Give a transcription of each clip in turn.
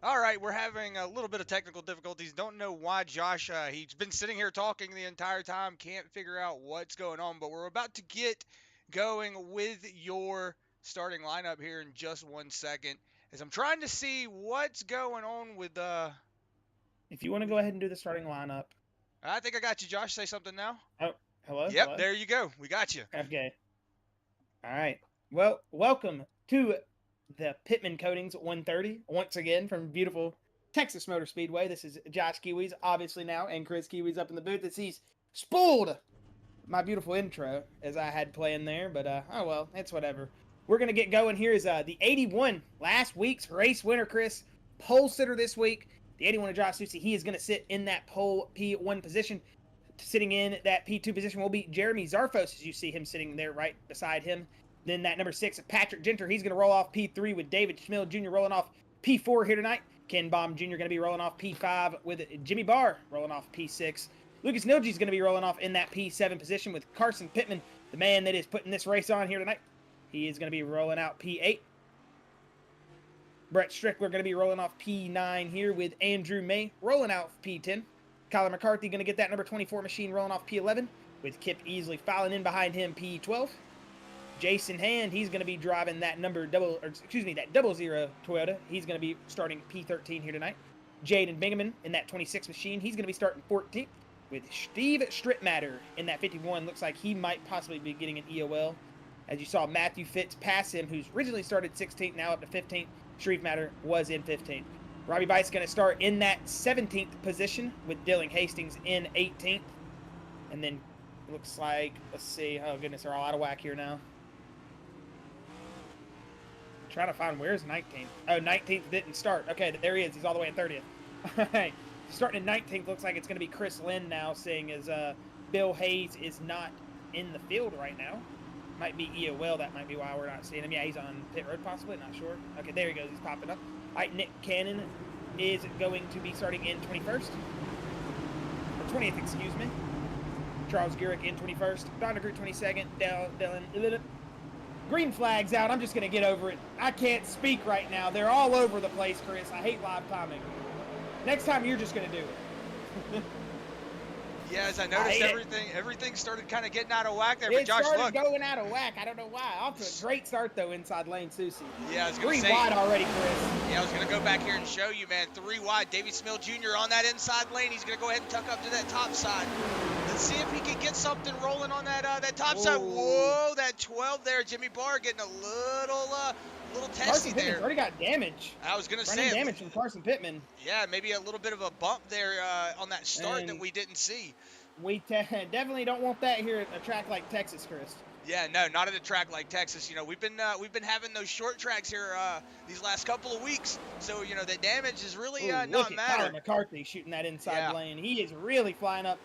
All right, we're having a little bit of technical difficulties. Don't know why Josh, he's been sitting here talking the entire time, can't figure out what's going on, but we're about to get going with your starting lineup here in just 1 second as I'm trying to see what's going on with If you want to go ahead and do the starting lineup. I think I got you, Josh. Say something now. Oh, hello, Yep, hello. there you go. We got you. Okay. All right. Well, welcome to the Pittman Coatings 130 once again from beautiful Texas Motor Speedway. This is Josh Kiwis, obviously now, and Chris Kiwis up in the booth as he's spooled my beautiful intro as I had planned there, but oh well, it's whatever. We're gonna get going. Here is the 81 last week's race winner, Chris, pole sitter this week. The 81 of Josh Susi. He is gonna sit in that pole P1 position. Sitting in that P2 position will be Jeremy Zarfos, as you see him sitting there right beside him. Then that number 6, Patrick Genter, he's going to roll off P3 with David Schmill Jr. rolling off P4 here tonight. Ken Baum Jr. going to be rolling off P5 with Jimmy Barr rolling off P6. Lucas Nilge is going to be rolling off in that P7 position with Carson Pittman, the man that is putting this race on here tonight. He is going to be rolling out P8. Brett Strickler going to be rolling off P9 here with Andrew May rolling out P10. Kyler McCarthy going to get that number 24 machine rolling off P11 with Kip Easley filing in behind him P12. Jason Hand, he's going to be driving that that 00 Toyota. He's going to be starting P13 here tonight. Jaden Bingaman in that 26 machine. He's going to be starting 14th with Steve Strittmatter in that 51. Looks like he might possibly be getting an EOL. As you saw, Matthew Fitz pass him, who's originally started 16th, now up to 15th. Shreve Matter was in 15th. Robbie Bice going to start in that 17th position with Dylan Hastings in 18th. And then it looks like, let's see, oh goodness, they're all out of whack here now. I'm trying to find where's 19th. Oh, 19th didn't start. Okay, there he is. He's all the way in 30th. All right, starting in 19th, looks like it's going to be Chris Lynn now, seeing as Bill Hayes is not in the field right now. Might be EOL, that might be why we're not seeing him. Yeah, he's on pit road possibly, not sure. Okay, there he goes, he's popping up. All right, Nick Cannon is going to be starting in 21st. Or 20th, excuse me. Charles Gurick in 21st. Don DeGroot 22nd. Dylan. Green flag's out. I'm just going to get over it. I can't speak right now. They're all over the place, Chris. I hate live timing. Next time, you're just going to do it. Yeah, as I noticed, everything started kind of getting out of whack there. But It Josh, started look. going out of whack. I don't know why. Off to a great start, though, inside lane, Susie. Yeah, I was going to say. 3 wide already, Chris. Yeah, I was going to go back here and show you, man. 3 wide. Davey Smill Jr. on that inside lane. He's going to go ahead and tuck up to that top side. Let's see if he can get something rolling on that top side. Whoa, that 12 there. Jimmy Barr getting a little testy Carson there. Pittman's already got damage. I was going to say. Damage from Carson Pittman. Yeah, maybe a little bit of a bump there on that start that we didn't see. We definitely don't want that here at a track like Texas, Chris. Yeah, no, not at a track like Texas. You know, we've been having those short tracks here these last couple of weeks, so you know the damage is really not matter. matter. Tyler McCarthy shooting that inside lane. He is really flying up.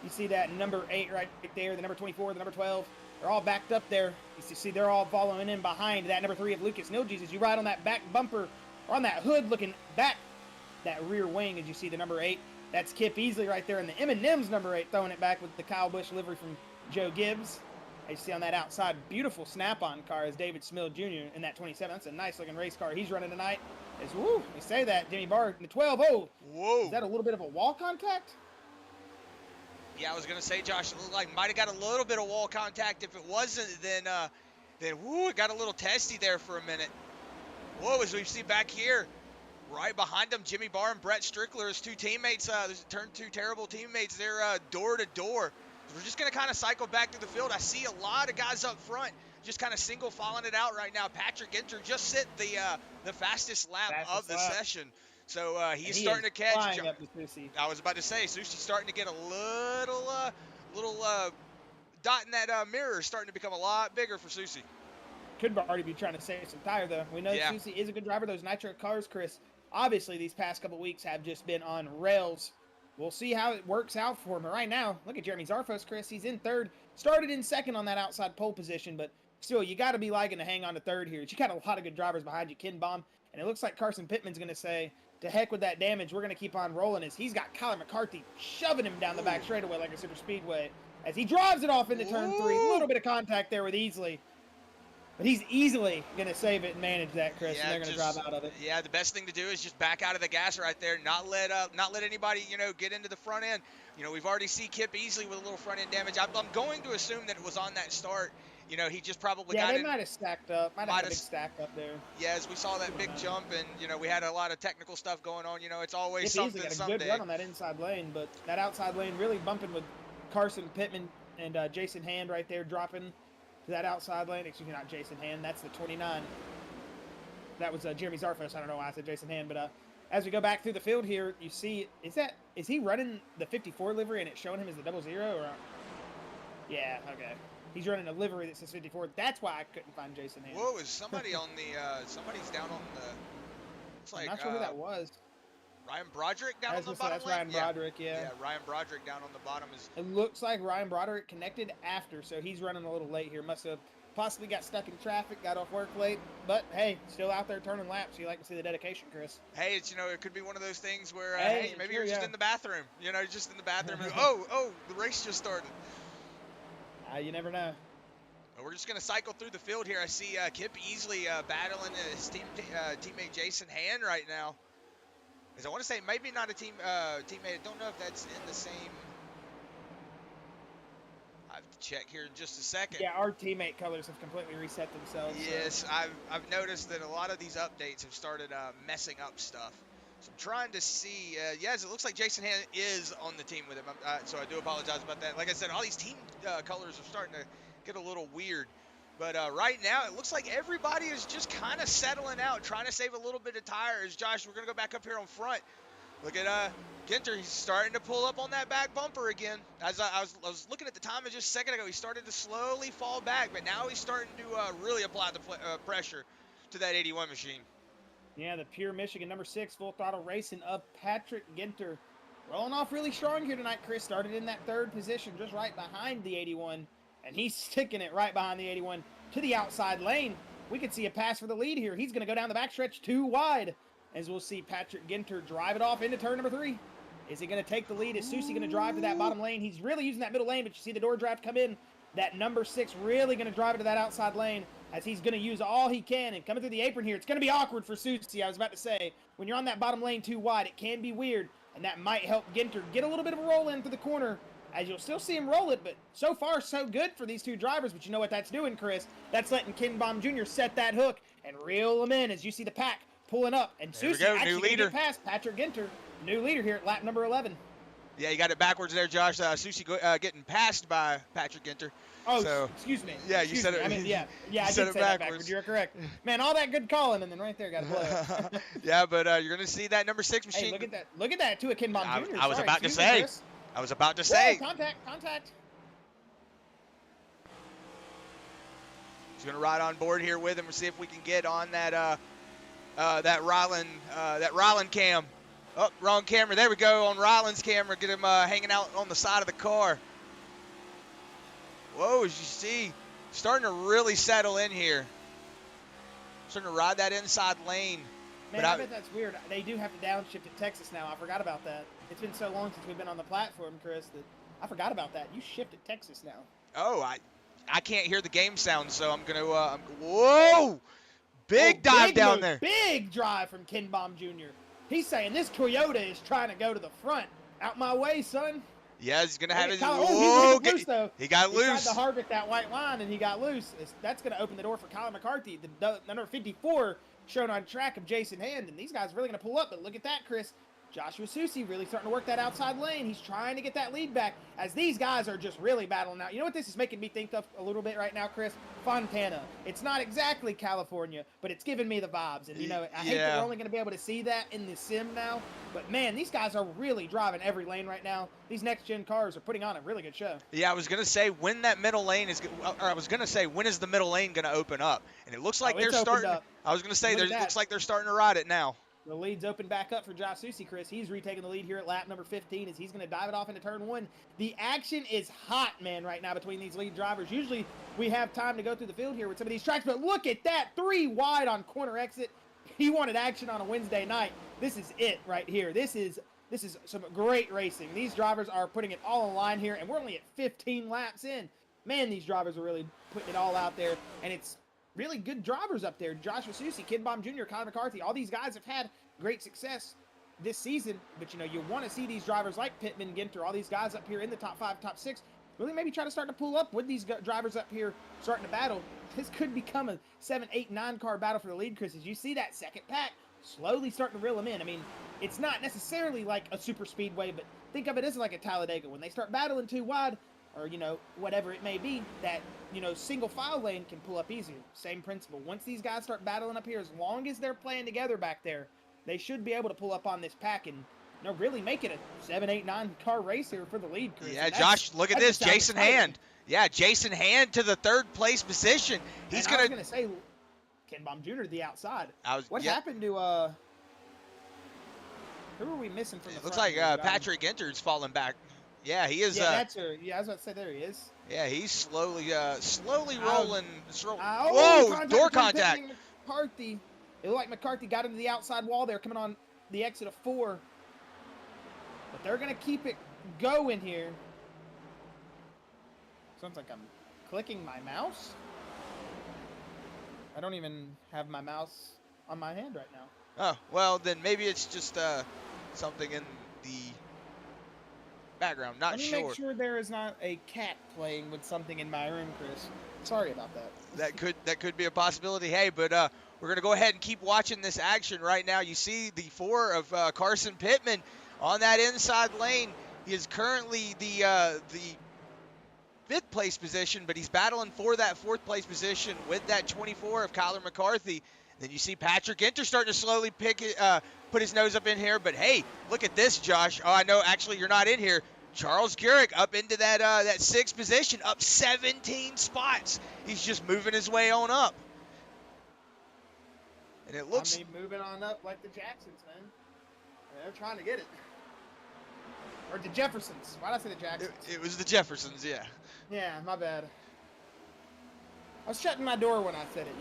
You see that number 8 right there, the number 24, the number 12. They're all backed up there. You see they're all following in behind that number 3 of Lucas Nilges as you ride on that back bumper or on that hood looking back that rear wing as you see the number 8. That's Kip Easley right there, and the M&M's number 8 throwing it back with the Kyle Busch livery from Joe Gibbs. As you see on that outside, beautiful snap-on car is David Smill Jr. in that 27. That's a nice-looking race car he's running tonight. We say that, Jimmy Barr in the 12. Oh, whoa. Is that a little bit of a wall contact? Yeah, I was going to say, Josh, it looked like might have got a little bit of wall contact. If it wasn't, then it got a little testy there for a minute. Whoa, as we see back here, right behind them, Jimmy Barr and Brett Strickler, his 2 teammates, turned 2 terrible teammates. They're door to door. We're just going to kind of cycle back through the field. I see a lot of guys up front just kind of single filing it out right now. Patrick Enter just set the fastest lap of the session. So he's starting to catch. I was about to say, Susie's starting to get a little dot in that mirror is starting to become a lot bigger for Susie. Could already be trying to save some tire, though. We know Susie is a good driver. Those nitro cars, Chris, obviously these past couple weeks have just been on rails. We'll see how it works out for him. But right now, look at Jeremy Zarfos, Chris. He's in 3rd. Started in 2nd on that outside pole position, but still, you got to be liking to hang on to 3rd here. You got a lot of good drivers behind you. Ken Baum, and it looks like Carson Pittman's going to say, to heck with that damage. We're going to keep on rolling as he's got Kyler McCarthy shoving him down the back straightaway like a super speedway as he drives it off into turn 3. A little bit of contact there with Easley. But he's easily going to save it and manage that, Chris, and Yeah, they're going to drive out of it. yeah. The best thing to do is just back out of the gas right there, not let anybody get into the front end. We've already seen Kip easily with a little front end damage. I'm going to assume that it was on that start. He just probably Yeah, got they in. might have stacked up. Might have had a big stack up there. Yeah, as we saw that big jump, and we had a lot of technical stuff going on. It's always Kip easily something got a someday. good run on that inside lane, but that outside lane really bumping with Carson Pittman and Jason Hand right there dropping to that outside lane. Excuse me, not Jason Hand. That's the 29. That was Jeremy Zarfos. I don't know why I said Jason Hand, but as we go back through the field here, you see, is he running the 54 livery and it's showing him as the 00 or? Yeah, okay. He's running a livery that says 54. That's why I couldn't find Jason Hand. Whoa, is somebody on the? Somebody's down on the. It's like. I'm not sure who that was. Ryan Broderick down on the bottom. That's Ryan Broderick, yeah. Yeah, Ryan Broderick down on the bottom is. It looks like Ryan Broderick connected after, so he's running a little late here. Must have possibly got stuck in traffic, got off work late, but hey, still out there turning laps. You like to see the dedication, Chris? Hey, it's it could be one of those things where maybe sure, you're just in the bathroom. Just in the bathroom. And, oh, the race just started. You never know. We're just going to cycle through the field here. I see Kip easily battling his teammate Jason Hand right now. Because I want to say maybe not a teammate. I don't know if that's in the same. I have to check here in just a second. Yeah, our teammate colors have completely reset themselves. Yes, so. I've noticed that a lot of these updates have started messing up stuff. So I'm trying to see. Yes, it looks like Jason Hand is on the team with him. So I do apologize about that. Like I said, all these team colors are starting to get a little weird. But right now, it looks like everybody is just kind of settling out, trying to save a little bit of tires. Josh, we're going to go back up here on front. Look at Ginter. He's starting to pull up on that back bumper again. As I was looking at the time just a second ago, he started to slowly fall back, but now he's starting to really apply the pressure to that 81 machine. Yeah, the pure Michigan number 6 full throttle racing of Patrick Ginter. Rolling off really strong here tonight, Chris. Started in that third position, just right behind the 81. And he's sticking it right behind the 81 to the outside lane. We could see a pass for the lead here. He's going to go down the backstretch too wide. As we'll see Patrick Ginter drive it off into turn number 3. Is he going to take the lead? Is Susie going to drive to that bottom lane? He's really using that middle lane, but you see the door draft come in. That number 6 really going to drive it to that outside lane as he's going to use all he can. And coming through the apron here, it's going to be awkward for Susie. I was about to say, when you're on that bottom lane too wide, it can be weird. And that might help Ginter get a little bit of a roll in to the corner. As you'll still see him roll it, but so far so good for these two drivers. But you know what that's doing, Chris? That's letting Ken Baum Jr. set that hook and reel him in as you see the pack pulling up. And Susie actually going to get past Patrick Ginter, new leader here at lap number 11. Yeah, you got it backwards there, Josh. Susie getting passed by Patrick Ginter. Oh, so, excuse me. Yeah, you said it. I mean, yeah, I did say that backwards. You're correct. Man, all that good calling, and then right there got a blow. Yeah, but you're going to see that number 6 machine. Hey, look at that. Look at that, too, at Ken Baum Jr. I was about to say. I was about to say. Whoa, contact. He's going to ride on board here with him and see if we can get on that Ryland cam. Oh, wrong camera. There we go on Ryland's camera. Get him hanging out on the side of the car. Whoa, as you see, starting to really settle in here. Starting to ride that inside lane. Man, but I bet that's weird. They do have to downshift at Texas now. I forgot about that. It's been so long since we've been on the platform, Chris, that I forgot about that. You shifted Texas now. Oh, I can't hear the game sound, so I'm going to whoa! Big dive down there. Big drive from Ken Baum Jr. He's saying this Toyota is trying to go to the front. Out my way, son. Yeah, he's going to have his whoa, loose, though. He got loose. He tried to Harvick that white line, and he got loose. That's going to open the door for Colin McCarthy, the number 54 shown on track of Jason Hand, and these guys are really going to pull up. But look at that, Chris. Joshua Susie really starting to work that outside lane. He's trying to get that lead back as these guys are just really battling out. You know what this is making me think of a little bit right now, Chris? Fontana. It's not exactly California, but it's giving me the vibes. And, I hate that we're only going to be able to see that in the sim now. But, man, these guys are really driving every lane right now. These next-gen cars are putting on a really good show. Yeah, I was going to say when that middle lane is – or I was going to say when is the middle lane going to open up? And it looks like they're starting – I was going to say it looks like they're starting to ride it now. The lead's open back up for Josh Susie, Chris. He's retaking the lead here at lap number 15 as he's going to dive it off into turn 1. The action is hot, man, right now between these lead drivers. Usually we have time to go through the field here with some of these tracks, but look at that. 3 wide on corner exit. He wanted action on a Wednesday night. This is it right here. This is some great racing. These drivers are putting it all on the line here, and we're only at 15 laps in. Man, these drivers are really putting it all out there, and it's really good drivers up there. Joshua Susie, Kid Bomb Jr., Connor McCarthy, all these guys have had great success this season. But, you want to see these drivers like Pittman, Ginter, all these guys up here in the top 5, top 6, really maybe try to start to pull up with these drivers up here starting to battle. This could become a 7, 8, 9 car battle for the lead, Chris, as you see that second pack slowly starting to reel them in. I mean, it's not necessarily like a super speedway, but think of it as like a Talladega. When they start battling too wide, or, whatever it may be, that, single file lane can pull up easier. Same principle. Once these guys start battling up here, as long as they're playing together back there, they should be able to pull up on this pack and, really make it a 7, 8, 9 car race here for the lead, Chris. Yeah, Josh, look at this. Jason Hand. Yeah, Jason Hand to the 3rd place position. I was going to say, Ken Baum Jr. to the outside. What happened to, who are we missing from the front? Looks like Patrick Ginter's falling back. Yeah, he is. Yeah, that's her. Yeah, I was about to say, there he is. Yeah, he's slowly rolling. Whoa, door contact. McCarthy. It looked like McCarthy got into the outside wall there, coming on the exit of 4. But they're going to keep it going here. Sounds like I'm clicking my mouse. I don't even have my mouse on my hand right now. Oh, well, then maybe it's just something in the background. Not sure. Let me make sure there is not a cat playing with something in my room, Chris. Sorry about that. That could be a possibility. Hey, but we're going to go ahead and keep watching this action right now. You see the 4 of Carson Pittman on that inside lane. He is currently the 5th place position, but he's battling for that 4th place position with that 24 of Kyler McCarthy. Then you see Patrick Ginter starting to slowly put his nose up in here. But hey, look at this, Josh. Oh, I know. Actually, you're not in here. Charles Gurrick up into that 6th position, up 17 spots. He's just moving his way on up. And it looks. Moving on up like the Jacksons, man. They're trying to get it. Or the Jeffersons. Why did I say the Jacksons? It was the Jeffersons, yeah. Yeah, my bad. I was shutting my door when I said it,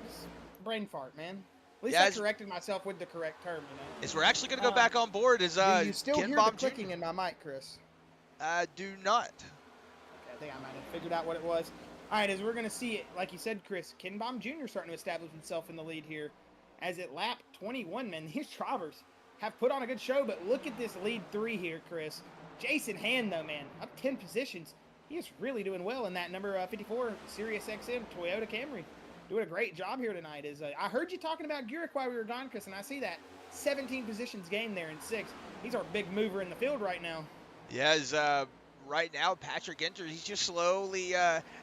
Just brain fart, man. At least I corrected myself with the correct term, As we're actually going to go back on board is do you still hear the clicking in my mic, Chris? I do not. Okay, I think I might have figured out what it was. All right, as we're going to see it, like you said, Chris, Ken Baum Jr. starting to establish himself in the lead here. As at lap 21, man, these drivers have put on a good show, but look at this lead 3 here, Chris. Jason Hand, though, man, up 10 positions. He is really doing well in that number 54 Sirius XM Toyota Camry. Doing a great job here tonight. I heard you talking about Gurrick while we were gone, Chris, and I see that 17 positions gained there in 6th. He's our big mover in the field right now. Yeah, right now, Patrick Ginter, he's just slowly,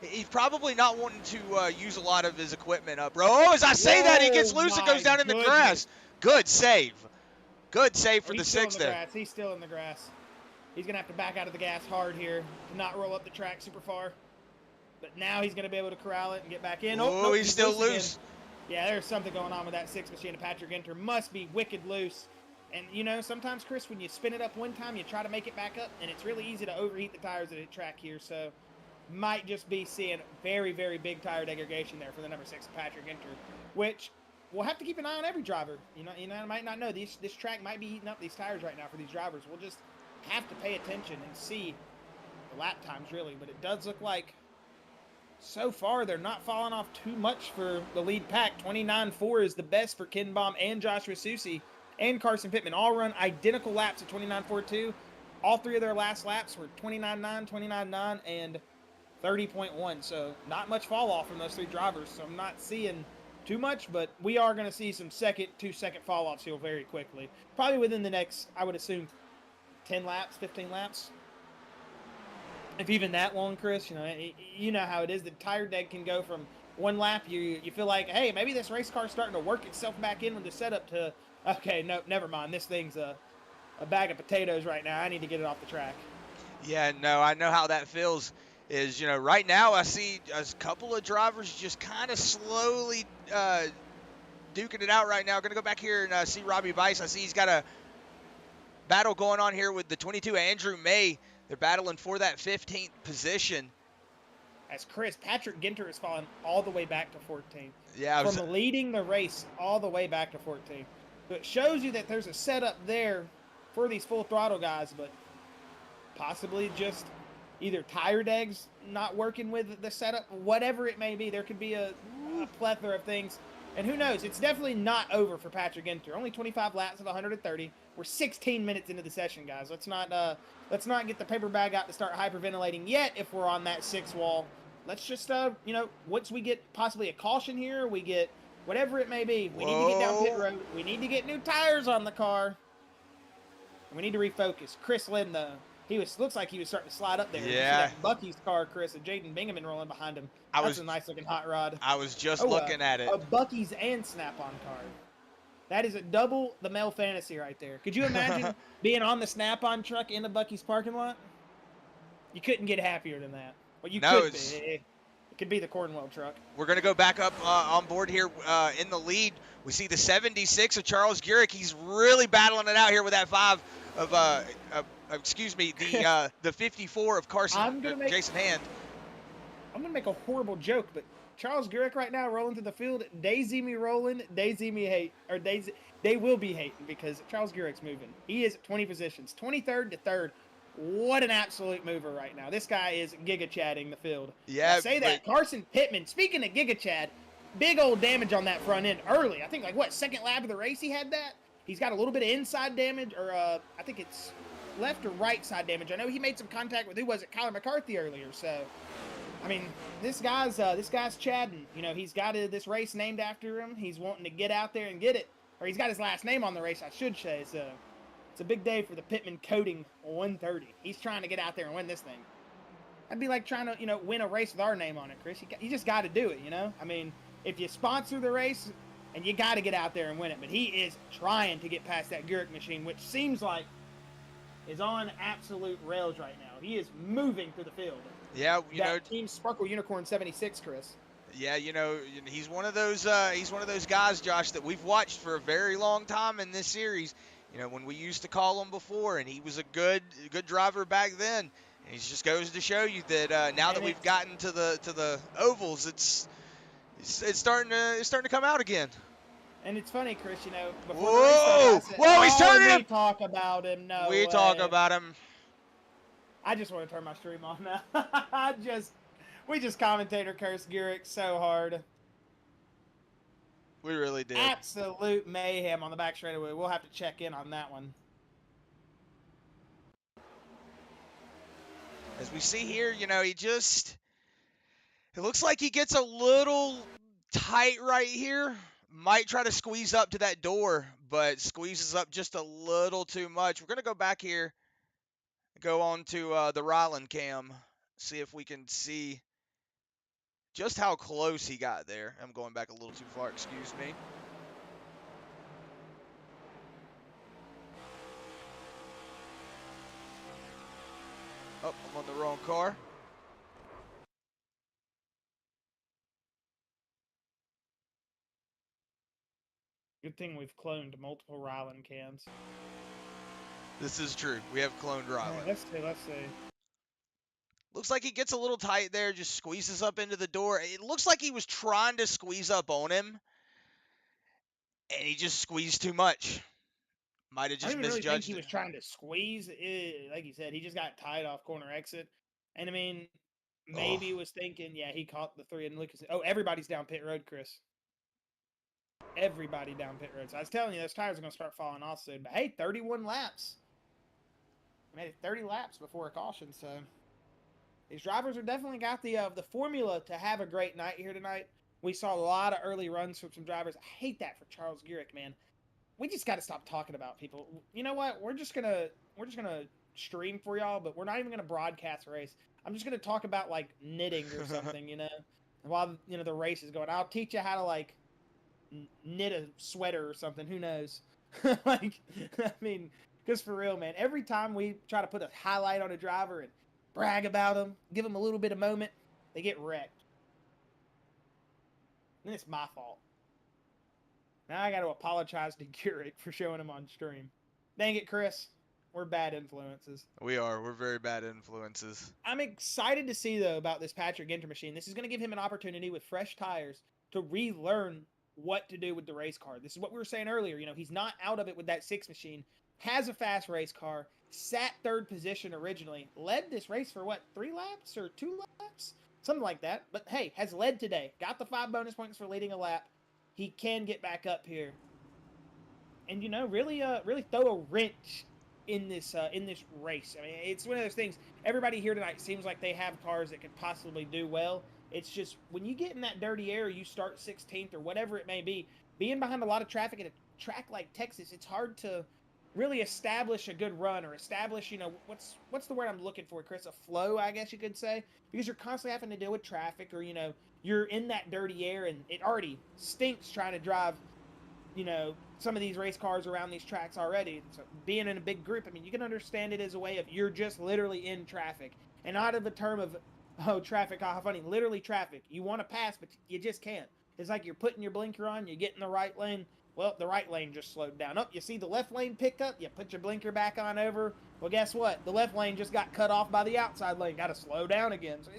he's probably not wanting to use a lot of his equipment up. As I say that, he gets loose and goes down in the grass. Good save. Good save for the 6th there. He's still in the grass. He's going to have to back out of the gas hard here to not roll up the track super far. But now he's going to be able to corral it and get back in. Oh, he's still loose. Yeah, there's something going on with that 6 machine. Patrick Ginter must be wicked loose. And, sometimes, Chris, when you spin it up one time, you try to make it back up, and it's really easy to overheat the tires at a track here. So, might just be seeing very, very big tire degradation there for the number 6, Patrick Ginter, which we'll have to keep an eye on every driver. I might not know. This track might be heating up these tires right now for these drivers. We'll just have to pay attention and see the lap times, really. But it does look like, so far, they're not falling off too much for the lead pack. 29.4 is the best for Ken Baum and Joshua Susie and Carson Pittman. All run identical laps at 29.42. All 3 of their last laps were 29.9, 29.9, and 30.1. So not much fall off from those 3 drivers. So I'm not seeing too much, but we are going to see some 2-second fall offs here very quickly. Probably within the next, I would assume, 10 laps, 15 laps. If even that long, Chris, you know how it is. The tire deg can go from one lap. You feel like, hey, maybe this race car's starting to work itself back in with the setup to, okay, no, never mind. This thing's a bag of potatoes right now. I need to get it off the track. Yeah, no, I know how that feels. Is, right now I see a couple of drivers just kind of slowly duking it out right now. Going to go back here and see Robbie Bice. I see he's got a battle going on here with the 22 Andrew May. They're battling for that 15th position. As Chris, Patrick Ginter has fallen all the way back to 14. Yeah, from leading the race all the way back to 14. So it shows you that there's a setup there for these full throttle guys, but possibly just either tire degs not working with the setup, whatever it may be. There could be a total plethora of things. And who knows? It's definitely not over for Patrick Ginter. Only 25 laps of 130. We're 16 minutes into the session, guys. Let's not get the paper bag out to start hyperventilating yet. If we're on that 6 wall, let's just once we get possibly a caution here, we get whatever it may be. We need to get down pit road. We need to get new tires on the car. We need to refocus. Chris Lynn, though, looks like he was starting to slide up there. Yeah. You see that Bucky's car, Chris, and Jaden Bingaman rolling behind him. That's a nice looking hot rod. I was just looking at it. A Bucky's and Snap-on car. That is a double the male fantasy right there. Could you imagine being on the Snap-on truck in the Bucky's parking lot? You couldn't get happier than that. Well, you could be. It could be the Cornwell truck. We're going to go back up on board here in the lead. We see the 76 of Charles Gurick. He's really battling it out here with that 5 of excuse me, the 54 of Jason Hand. I'm going to make a horrible joke, but Charles Gurick right now rolling through the field. They see me rolling. They see me hate. Or they will be hating because Charles Gurick's moving. He is 20 positions. 23rd to 3rd. What an absolute mover right now. This guy is giga-chadding the field. Yeah. I say that. Carson Pittman, speaking of giga-chad, big old damage on that front end early. I think, second lap of the race he had that? He's got a little bit of inside damage, or I think it's left or right side damage. I know he made some contact with, Kyler McCarthy earlier, so... I mean, this guy's chadding. He's got this race named after him. He's wanting to get out there and get it. Or he's got his last name on the race, I should say. So it's a big day for the Pittman Coating 130. He's trying to get out there and win this thing. That'd be like trying to, win a race with our name on it, Chris. You just got to do it, I mean, if you sponsor the race, and you got to get out there and win it. But he is trying to get past that Gurick machine, which seems like is on absolute rails right now. He is moving through the field. Yeah, Team Sparkle Unicorn 76, Chris. Yeah, he's one of those guys, Josh, that we've watched for a very long time in this series. When we used to call him before, and he was a good driver back then. And it just goes to show you that now that we've gotten to the ovals, it's starting to come out again. And it's funny, Chris. Before whoa, he's turning him. We talk about him. No, we talk about him. I just want to turn my stream off now. We just commentator cursed Gurick so hard. We really did. Absolute mayhem on the back straightaway. We'll have to check in on that one. As we see here, it looks like he gets a little tight right here. Might try to squeeze up to that door, but squeezes up just a little too much. We're going to go back here. Go on to the Ryland cam, see if we can see just how close he got there. I'm going back a little too far, excuse me. Oh, I'm on the wrong car. Good thing we've cloned multiple Ryland cams. This is true. We have cloned Ryland. Right, let's see. Looks like he gets a little tight there, just squeezes up into the door. It looks like he was trying to squeeze up on him, and he just squeezed too much. Might have just misjudged. I don't really think he was trying to squeeze. Like you said, he just got tied off corner exit. And I mean, maybe he was thinking, yeah, he caught the 3 and Lucas. Oh, everybody's down pit road, Chris. Everybody down pit road. So I was telling you, those tires are going to start falling off soon. But hey, 31 laps. We made it 30 laps before a caution, so these drivers have definitely got the formula to have a great night here tonight. We saw a lot of early runs from some drivers. I hate that for Charles Gurick, man. We just got to stop talking about people. You know what? We're just gonna stream for y'all, but we're not even gonna broadcast a race. I'm just gonna talk about like knitting or something, while the race is going. I'll teach you how to like knit a sweater or something. Who knows? I mean, because for real, man, every time we try to put a highlight on a driver and brag about them, give them a little bit of moment, they get wrecked. And it's my fault. Now I got to apologize to Gurick for showing him on stream. Dang it, Chris. We're bad influences. We are. We're very bad influences. I'm excited to see, though, about this Patrick Ginter machine. This is going to give him an opportunity with fresh tires to relearn what to do with the race car. This is what we were saying earlier. He's not out of it with that 6 machine. Has a fast race car. Sat 3rd position originally. Led this race for, 3 laps or 2 laps? something like that. But hey, has led today. Got the 5 bonus points for leading a lap. He can get back up here, and really throw a wrench in this race. I mean, it's one of those things. Everybody here tonight seems like they have cars that could possibly do well. It's just when you get in that dirty air, you start 16th or whatever it may be. Being behind a lot of traffic at a track like Texas, it's hard to really establish a good run or establish, what's the word I'm looking for, Chris? A flow, I guess you could say, because you're constantly having to deal with traffic, or you're in that dirty air, and it already stinks trying to drive, some of these race cars around these tracks already. So being in a big group, I mean, you can understand it as a way of you're just literally in traffic, and not of a term of, oh, traffic, how funny, literally traffic. You want to pass, but you just can't. It's like you're putting your blinker on, you get in the right lane. Well, the right lane just slowed down. You see the left lane pick up, you put your blinker back on over. Well, guess what? The left lane just got cut off by the outside lane. Got to slow down again. So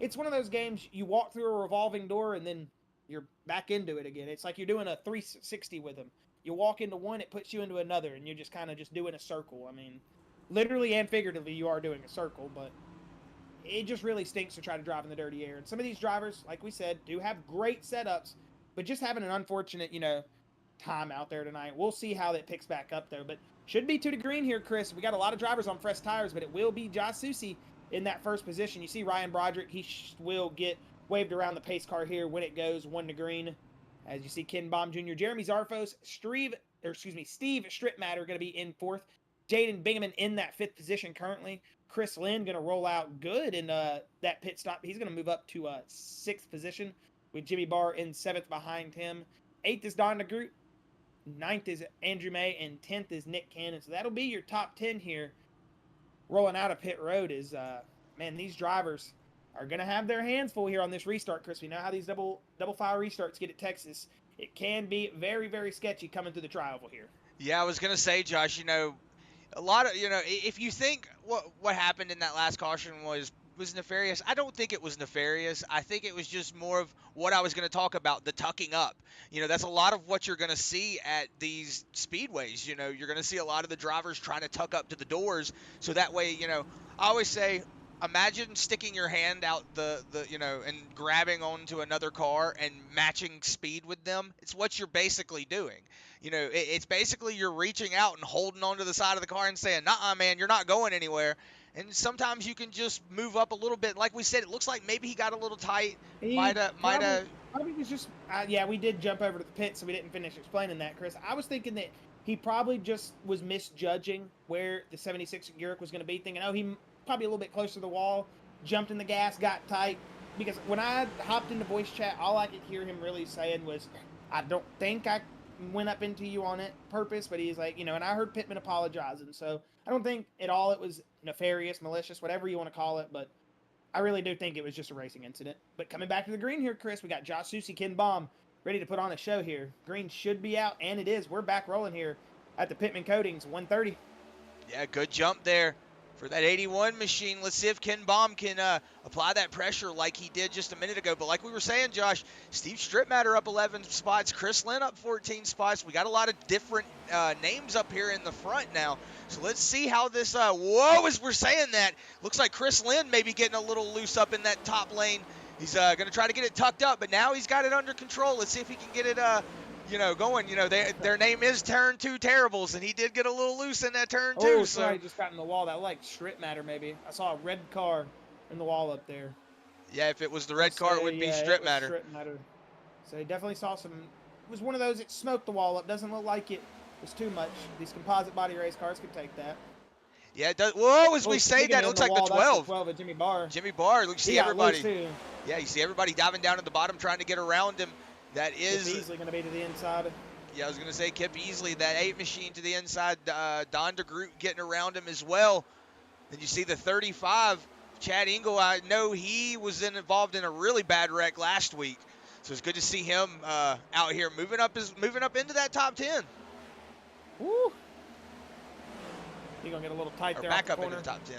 it's one of those games, you walk through a revolving door and then you're back into it again. It's like you're doing a 360 with them. You walk into one, it puts you into another, and you're just kind of just doing a circle. I mean, literally and figuratively, you are doing a circle, but it just really stinks to try to drive in the dirty air. And some of these drivers, like we said, do have great setups, but just having an unfortunate, time out there tonight. We'll see how that picks back up, though. But should be 2 to green here, Chris. We got a lot of drivers on fresh tires, but it will be Josh Susie in that first position. You see Ryan Broderick. He will get waved around the pace car here when it goes 1 to green. As you see, Ken Baum Jr., Jeremy Zarfos, Steve Strittmatter going to be in 4th. Jaden Bingaman in that 5th position currently. Chris Lynn going to roll out good in that pit stop. He's going to move up to 6th position with Jimmy Barr in 7th behind him. 8th is Don DeGroot. 9th is Andrew May, and 10th is Nick Cannon. So that'll be your top 10 here. Rolling out of pit road is, man, these drivers are going to have their hands full here on this restart, Chris. We know how these double file restarts get at Texas. It can be very, very sketchy coming through the tri-oval here. Yeah, I was going to say, Josh, a lot of, if you think what happened in that last caution was nefarious, I don't think it was nefarious. I think it was just more of what I was going to talk about, the tucking up. That's a lot of what you're going to see at these speedways. You're going to see a lot of the drivers trying to tuck up to the doors, so that way, I always say, imagine sticking your hand out and grabbing onto another car and matching speed with them. It's what you're basically doing. It's basically you're reaching out and holding onto the side of the car and saying, "Nuh-uh, man, you're not going anywhere." And sometimes you can just move up a little bit. Like we said, it looks like maybe he got a little tight. Might have. Probably was just. Yeah, we did jump over to the pit, so we didn't finish explaining that, Chris. I was thinking that he probably just was misjudging where the 76 Urich was going to be, thinking, oh, he probably a little bit closer to the wall, jumped in the gas, got tight. Because when I hopped into voice chat, all I could hear him really saying was, I don't think I went up into you on it purpose, but he's like, and I heard Pittman apologizing. So I don't think at all it was nefarious, malicious, whatever you want to call it, but I really do think it was just a racing incident. But coming back to the green here, Chris, we got Josh Susie, Ken Baum ready to put on a show here. Green should be out, and it is. We're back rolling here at the Pittman Coatings, 130. Yeah, good jump there for that 81 machine. Let's see if Ken Baum can apply that pressure like he did just a minute ago. But like we were saying, Josh, Steve Strittmatter up 11 spots, Chris Lynn up 14 spots. We got a lot of different names up here in the front now. So let's see how this, as we're saying that, looks like Chris Lynn maybe getting a little loose up in that top lane. He's going to try to get it tucked up, but now he's got it under control. Let's see if he can get it going. Their name is Turn 2 Terribles, and he did get a little loose in that turn 2. Oh, sorry, just got in the wall. That like Strittmatter maybe. I saw a red car in the wall up there. Yeah, if it was the red car, it would be Strittmatter. So he definitely saw some. It was one of those that smoked the wall up. Doesn't look like it was too much. These composite body race cars could take that. Yeah, it does. Whoa, as we say that, it looks like the 12. The 12 of Jimmy Barr. Jimmy Barr. You see everybody. Too. Yeah, you see everybody diving down at the bottom trying to get around him. That is Kip Easley going to be to the inside. Yeah, I was going to say Kip Easley, that 8 machine to the inside. Don DeGroot getting around him as well. Then you see the 35, Chad Engel. I know he was involved in a really bad wreck last week. So it's good to see him out here moving up into that top 10. Woo! He's going to get a little tight or there. Back up into the top 10.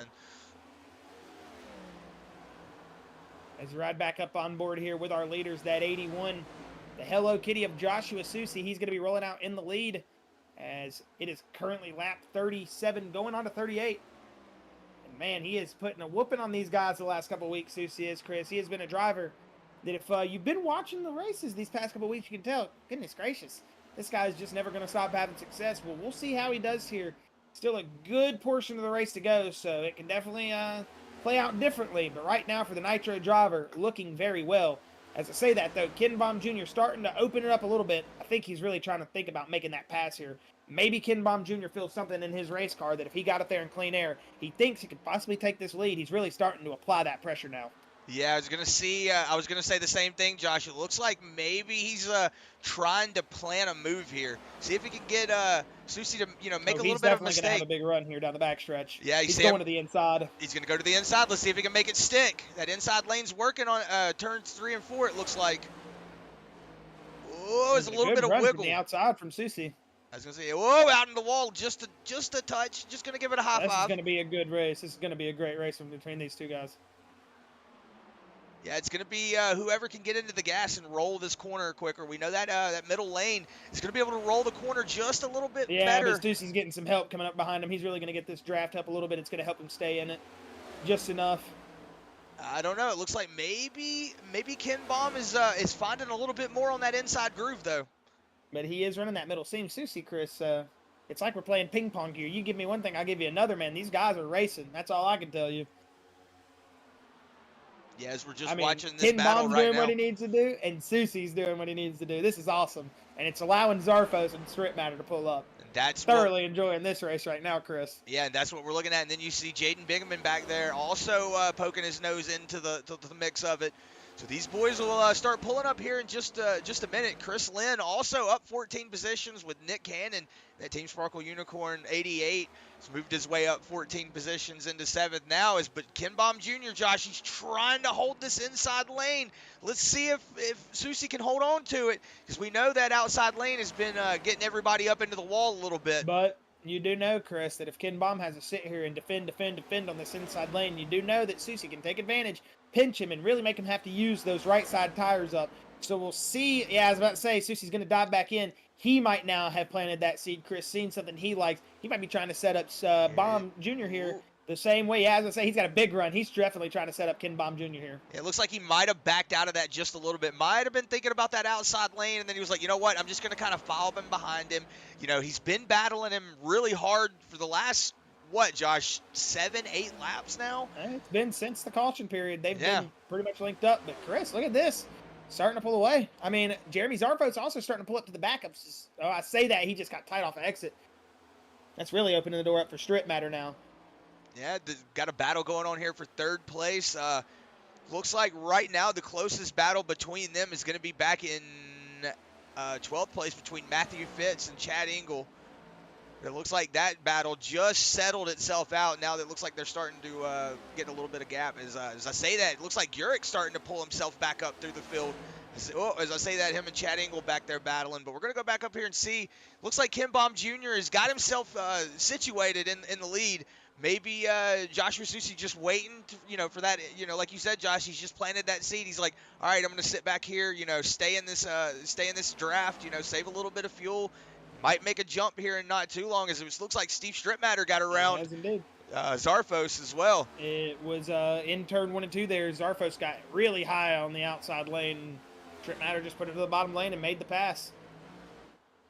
As we ride back up on board here with our leaders, that 81, the Hello Kitty of Joshua Susie. He's going to be rolling out in the lead as it is currently lap 37 going on to 38. And man, he is putting a whooping on these guys the last couple of weeks, Susie is, Chris. He has been a driver that if you've been watching the races these past couple of weeks, you can tell, goodness gracious, this guy's just never going to stop having success. Well, we'll see how he does here. Still a good portion of the race to go, so it can definitely play out differently. But right now for the Nitro driver, looking very well. As I say that, though, Ken Baum Jr. starting to open it up a little bit. I think he's really trying to think about making that pass here. Maybe Ken Baum Jr. feels something in his race car that if he got up there in clean air, he thinks he could possibly take this lead. He's really starting to apply that pressure now. Yeah, I was gonna say the same thing, Josh. It looks like maybe he's trying to plan a move here. See if he can get Susie to make a little bit of a mistake. He's definitely gonna have a big run here down the backstretch. Yeah, he's going to the inside. He's gonna go to the inside. Let's see if he can make it stick. That inside lane's working on turns 3 and 4. It looks like. Oh, it's a little bit of wiggle. From the outside from Susie. I was gonna say, whoa, out in the wall, just a touch. Just gonna give it a high five. This is gonna be a good race. This is gonna be a great race between these two guys. Yeah, it's going to be whoever can get into the gas and roll this corner quicker. We know that that middle lane is going to be able to roll the corner just a little bit better. Yeah, but Susie's getting some help coming up behind him. He's really going to get this draft up a little bit. It's going to help him stay in it just enough. I don't know. It looks like maybe Ken Baum is finding a little bit more on that inside groove, though. But he is running that middle seam. Susie, Chris, it's like we're playing ping pong here. You give me one thing, I'll give you another, man. These guys are racing. That's all I can tell you. Yeah, as we're just watching this Ken battle Baum's right doing now. what he needs to do, and Susie's doing what he needs to do. This is awesome. And it's allowing Zarfos and Strip Matter to pull up. That's thoroughly enjoying this race right now, Chris. Yeah, and that's what we're looking at. And then you see Jaden Bingaman back there also poking his nose into the mix of it. So these boys will start pulling up here in just a minute. Chris Lynn also up 14 positions with Nick Cannon. That Team Sparkle Unicorn 88 has moved his way up 14 positions into 7th now. But Ken Baum Jr., Josh, he's trying to hold this inside lane. Let's see if Susie can hold on to it, because we know that outside lane has been getting everybody up into the wall a little bit. But you do know, Chris, that if Ken Baum has to sit here and defend on this inside lane, you do know that Susie can take advantage, pinch him, and really make him have to use those right side tires up. So we'll see. Yeah, I was about to say, Susie's going to dive back in. He might now have planted that seed, Chris, seeing something he likes. He might be trying to set up Baum Jr. here the same way. Yeah, as I say, he's got a big run. He's definitely trying to set up Ken Baum Jr. here. It looks like he might have backed out of that just a little bit. Might have been thinking about that outside lane, and then he was like, you know what, I'm just going to kind of follow him behind him. You know, he's been battling him really hard for the last, what, Josh, 7-8 laps now? It's been since the caution period. They've been pretty much linked up. But, Chris, look at this. Starting to pull away. I mean, Jeremy Zarfo's also starting to pull up to the backups. Oh, I say that. He just got tight off the exit. That's really opening the door up for Strip Matter now. Yeah, got a battle going on here for 3rd place. Looks like right now the closest battle between them is going to be back in 12th place between Matthew Fitz and Chad Engel. It looks like that battle just settled itself out. Now that it looks like they're starting to get a little bit of gap. As I say that, it looks like Urick's starting to pull himself back up through the field. As I say that, him and Chad Engel back there battling. But we're going to go back up here and see. Looks like Ken Baum Jr. has got himself situated in the lead. Maybe Joshua Susie just waiting, for that. Like you said, Josh, he's just planted that seed. He's like, all right, I'm going to sit back here, stay in this draft, save a little bit of fuel. Might make a jump here in not too long, as it looks like Steve Stripmatter got around Zarfos as well. It was in turn 1 and 2 there. Zarfos got really high on the outside lane. Stripmatter just put it to the bottom lane and made the pass.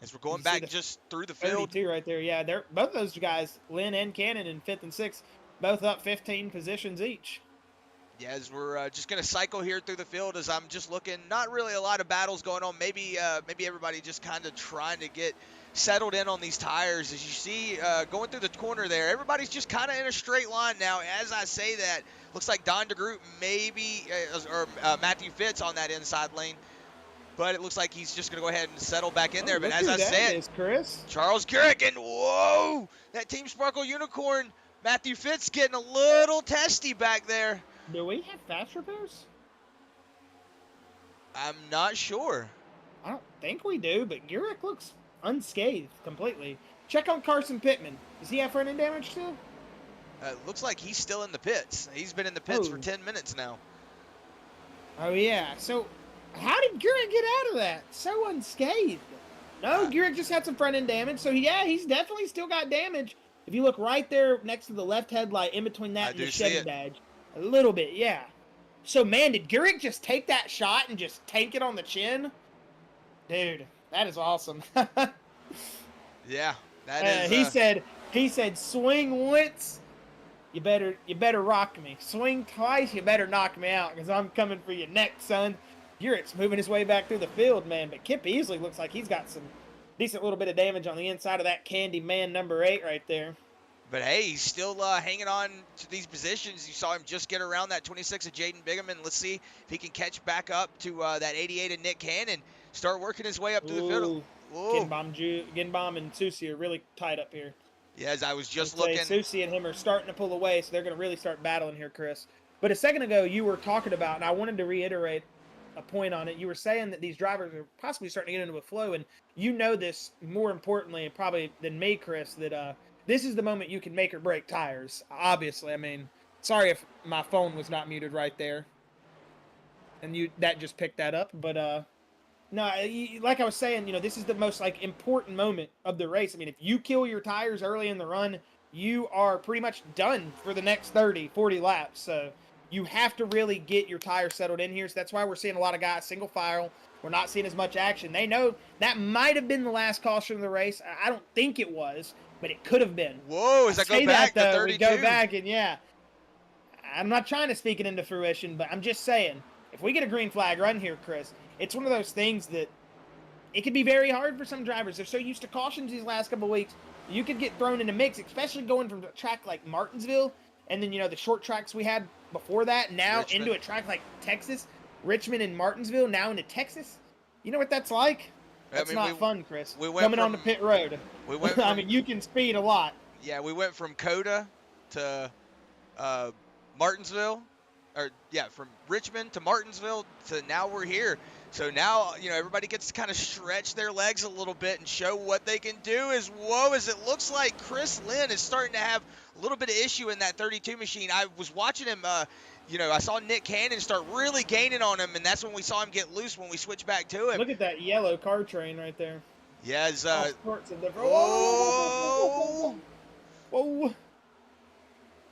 As we're going back just through the field. 32 right there. Yeah, they're both of those guys, Lynn and Cannon, in 5th and 6th, both up 15 positions each. Yeah, as we're just going to cycle here through the field, as I'm just looking, not really a lot of battles going on. Maybe everybody just kind of trying to get settled in on these tires. As you see, going through the corner there, everybody's just kind of in a straight line now. As I say that, looks like Don DeGroot maybe, or Matthew Fitz on that inside lane. But it looks like he's just going to go ahead and settle back in there. But as I said, Chris. Charles Garrick, and whoa, that Team Sparkle Unicorn, Matthew Fitz getting a little testy back there. Do we have fast repairs? I'm not sure. I don't think we do, but Garrick looks unscathed completely. Check on Carson Pittman. Does he have front end damage still? Looks like he's still in the pits. He's been in the pits for 10 minutes now. Oh, yeah. So, how did Garrick get out of that? So unscathed. No, Garrick just had some front end damage. So, yeah, he's definitely still got damage. If you look right there next to the left headlight, in between that I and the do see Chevy it. badge, a little bit, yeah. So man, did Gurrick just take that shot and just tank it on the chin? Dude, that is awesome. Yeah, that is. He said, swing once, you better rock me. Swing twice, you better knock me out, because I'm coming for you next, son. Gurrick's moving his way back through the field, man. But Kip Easley looks like he's got some decent little bit of damage on the inside of that Candy Man number 8 right there. But hey, he's still hanging on to these positions. You saw him just get around that 26 of Jaden Bigham. Let's see if he can catch back up to that 88 of Nick Cannon. Start working his way up through the field. Ginbom and Susie are really tight up here. Yeah, as I was just I'd say looking. Susie and him are starting to pull away, so they're going to really start battling here, Chris. But a second ago, you were talking about, and I wanted to reiterate a point on it. You were saying that these drivers are possibly starting to get into a flow, and you know this more importantly, probably than me, Chris, that this is the moment you can make or break tires. Obviously, I mean, sorry if my phone was not muted right there, and that just picked that up. But no, like I was saying, this is the most important moment of the race. I mean, if you kill your tires early in the run, you are pretty much done for the next 30, 40 laps. So you have to really get your tires settled in here. So that's why we're seeing a lot of guys single file. We're not seeing as much action. They know that might have been the last caution of the race. I don't think it was, but it could have been. Whoa, as I go back to 32. We go back and yeah. I'm not trying to speak it into fruition, but I'm just saying, if we get a green flag run here, Chris, it's one of those things that it could be very hard for some drivers. They're so used to cautions these last couple of weeks. You could get thrown in a mix, especially going from a track like Martinsville and then, the short tracks we had before that, now Richmond. into a track like Texas, Richmond and Martinsville, now into Texas. You know what that's like? That's not fun, Chris. Coming on the pit road. We went from, I mean, you can speed a lot. Yeah, we went from Coda to Martinsville. From Richmond to Martinsville to now we're here. So now, everybody gets to kind of stretch their legs a little bit and show what they can do. As it looks like Chris Lynn is starting to have a little bit of issue in that 32 machine. I was watching him, I saw Nick Cannon start really gaining on him, and that's when we saw him get loose when we switched back to him. Look at that yellow car train right there. Yeah, all sorts of different. Whoa.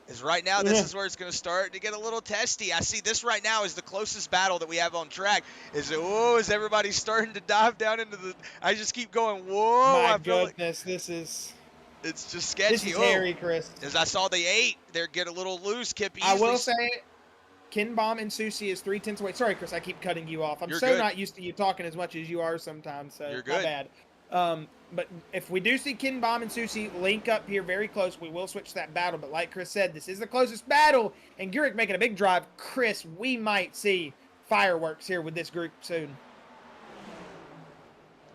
Is right now, this is where it's going to start to get a little testy. I see this right now is the closest battle that we have on track. Is everybody starting to dive down into the... I just keep going, whoa. My goodness, this is... It's just sketchy. This is hairy, Chris. As I saw the 8, they get a little loose. Kip Easley. I will say, Kinbom and Susie is 3/10 away. Sorry, Chris, I keep cutting you off. I'm good. Not used to you talking as much as you are sometimes, so You're good. My bad. But if we do see Kinbom and Susie link up here very close, we will switch that battle. But like Chris said, this is the closest battle, and Gurrick making a big drive. Chris, we might see fireworks here with this group soon.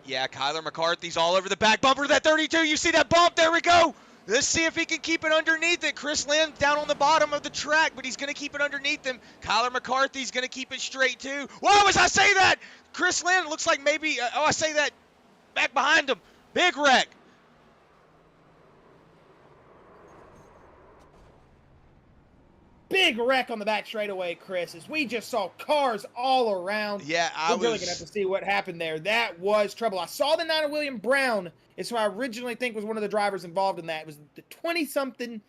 Yeah, Kyler McCarthy's all over the back bumper of that 32. You see that bump? There we go. Let's see if he can keep it underneath it. Chris Lynn down on the bottom of the track, but he's going to keep it underneath him. Kyler McCarthy's going to keep it straight too. Whoa, as I say that, Chris Lynn looks like maybe, I say that back behind him. Big wreck. Big wreck on the back straightaway, Chris, as we just saw cars all around. Yeah, We're really going to have to see what happened there. That was trouble. I saw the 9 of William Brown. It's who I originally think was one of the drivers involved in that. It was the 20-something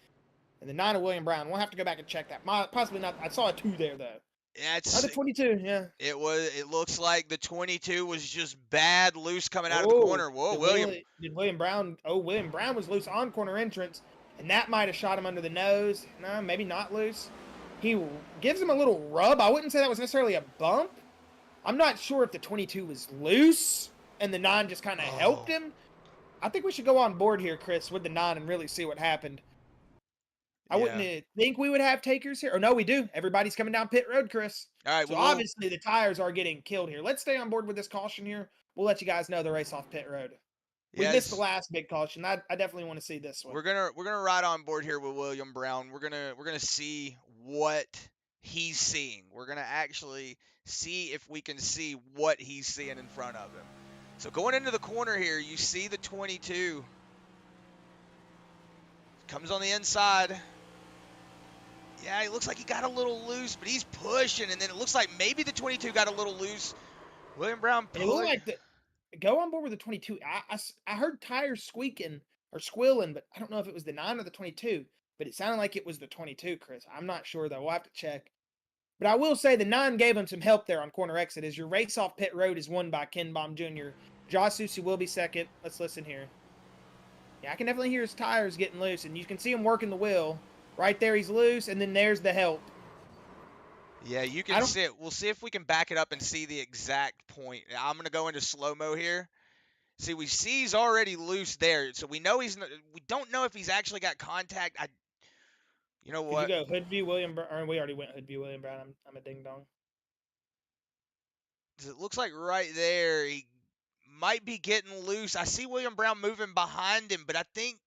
and the 9 of William Brown. We'll have to go back and check that. Possibly not. I saw a 2 there, though. Yeah, the 22, yeah. It looks like the 22 was just bad loose coming out of the corner. Whoa, William Brown was loose on corner entrance, and that might have shot him under the nose. No, maybe not loose. He gives him a little rub. I wouldn't say that was necessarily a bump. I'm not sure if the 22 was loose and the 9 just kind of helped him. I think we should go on board here, Chris, with the 9 and really see what happened. I wouldn't think we would have takers here. Oh, no, we do. Everybody's coming down pit road, Chris. All right. So obviously the tires are getting killed here. Let's stay on board with this caution here. We'll let you guys know the race off pit road. We missed the last big caution. I definitely want to see this one. We're gonna ride on board here with William Brown. We're gonna see what he's seeing. We're gonna actually see if we can see what he's seeing in front of him. So going into the corner here, you see the 22 comes on the inside. Yeah, it looks like he got a little loose, but he's pushing, and then it looks like maybe the 22 got a little loose. William Brown. It looked like go on board with the 22. I heard tires squeaking or squealing, but I don't know if it was the 9 or the 22. But it sounded like it was the 22, Chris. I'm not sure though. We'll have to check. But I will say the 9 gave him some help there on corner exit. As your race off pit road is won by Ken Baum Jr. Josh Susi will be second. Let's listen here. Yeah, I can definitely hear his tires getting loose, and you can see him working the wheel. Right there, he's loose, and then there's the help. Yeah, you can see it. We'll see if we can back it up and see the exact point. I'm going to go into slow-mo here. See, we see he's already loose there, so we know he's. We don't know if he's actually got contact. You know what? Could you go hood view William Brown? Or we already went hood view William Brown. I'm a ding dong. It looks like right there he might be getting loose. I see William Brown moving behind him, but I think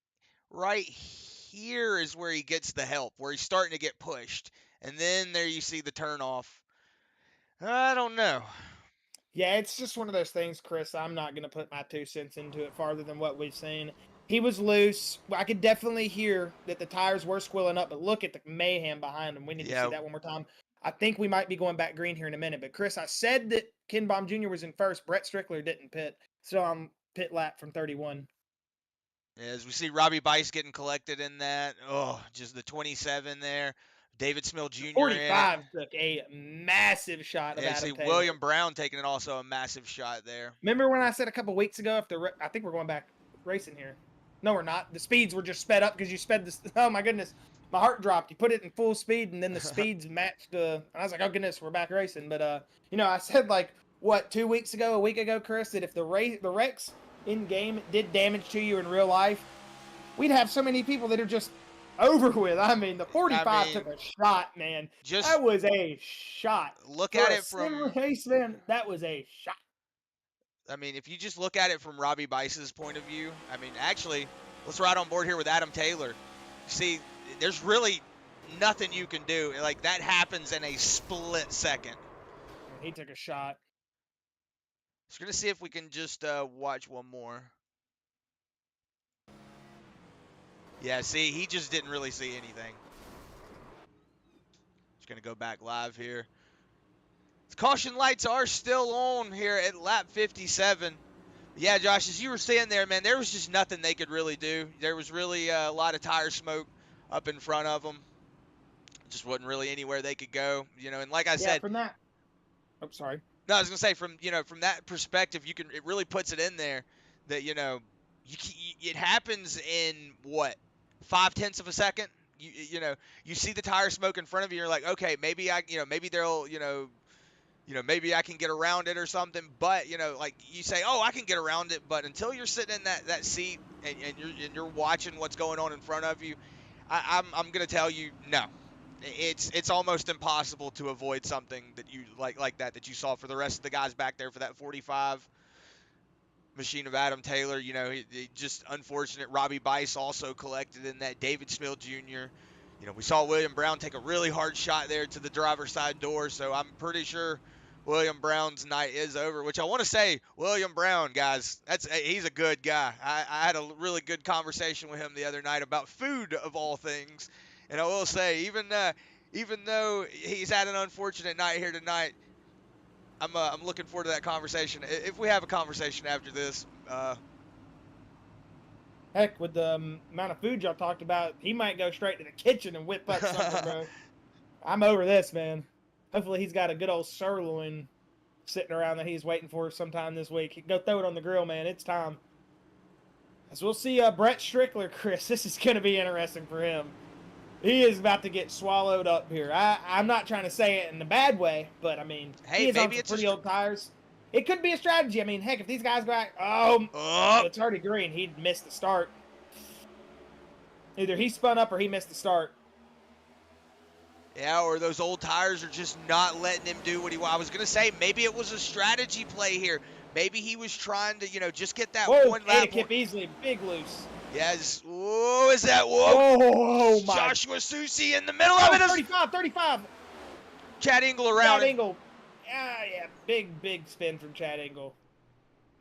right here is where he gets the help, where he's starting to get pushed. And then there you see the turnoff. I don't know. Yeah, it's just one of those things, Chris. I'm not going to put my 2 cents into it farther than what we've seen. He was loose. I could definitely hear that the tires were squilling up, but look at the mayhem behind him. We need to see that one more time. I think we might be going back green here in a minute. But, Chris, I said that Ken Baum Jr. was in first. Brett Strickler didn't pit. So I'm pit lap from 31. As we see Robbie Bice getting collected in that. Oh, just the 27 there. David Smill Jr. 45 took a massive shot of Adam Taylor. William Brown taking it also a massive shot there. Remember when I said a couple weeks ago, I think we're going back racing here. No, we're not. The speeds were just sped up because you sped this. Oh, my goodness. My heart dropped. You put it in full speed, and then the speeds matched. And I was like, oh, goodness, we're back racing. But, I said, like, what, a week ago, Chris, that if the wrecks in-game did damage to you in real life, we'd have so many people that are just over with. I mean, the 45 took a shot, man. That was a shot. Look at it from race, man. That was a shot. I mean, if you just look at it from Robbie Bice's point of view, I mean, actually, let's ride on board here with Adam Taylor. See, there's really nothing you can do. Like, that happens in a split second. He took a shot. Just going to see if we can just watch one more. Yeah, see, he just didn't really see anything. Just going to go back live here. Caution lights are still on here at lap 57. Yeah, Josh, as you were saying there, man, there was just nothing they could really do. There was really a lot of tire smoke up in front of them. Just wasn't really anywhere they could go, and like I said. From that. Oh, sorry. No, I was going to say, from that perspective, it really puts it in there that, it happens in, what, 0.5 of a second? You see the tire smoke in front of you, you're like, okay, maybe maybe they'll, maybe I can get around it or something. But, like you say, oh, I can get around it. But until you're sitting in that seat and you're watching what's going on in front of you, I'm going to tell you, no. It's almost impossible to avoid something that you like that you saw for the rest of the guys back there for that 45 machine of Adam Taylor. Just unfortunate. Robbie Bice also collected in that. David Smill Jr. We saw William Brown take a really hard shot there to the driver's side door, so I'm pretty sure William Brown's night is over, which I want to say, William Brown, guys, he's a good guy. I had a really good conversation with him the other night about food, of all things. And I will say, even though he's had an unfortunate night here tonight, I'm looking forward to that conversation. If we have a conversation after this. Heck, with the amount of food y'all talked about, he might go straight to the kitchen and whip up something, bro. I'm over this, man. Hopefully he's got a good old sirloin sitting around that he's waiting for sometime this week. He can go throw it on the grill, man. It's time. As we'll see Brett Strickler, Chris. This is going to be interesting for him. He is about to get swallowed up here. I'm not trying to say it in a bad way, but, I mean, hey, he is on some pretty old tires. It could be a strategy. I mean, heck, if these guys go out, it's already green. He'd missed the start. Either he spun up or he missed the start. Yeah, or those old tires are just not letting him do what he wants. I was going to say, maybe it was a strategy play here. Maybe he was trying to, just get that one lap. Kip Easley, big loose. Yes. Whoa, is that? Whoa. My. Joshua Susi in the middle of it. 35. Chad Engel around. Chad Engel. Yeah. Big spin from Chad Engel.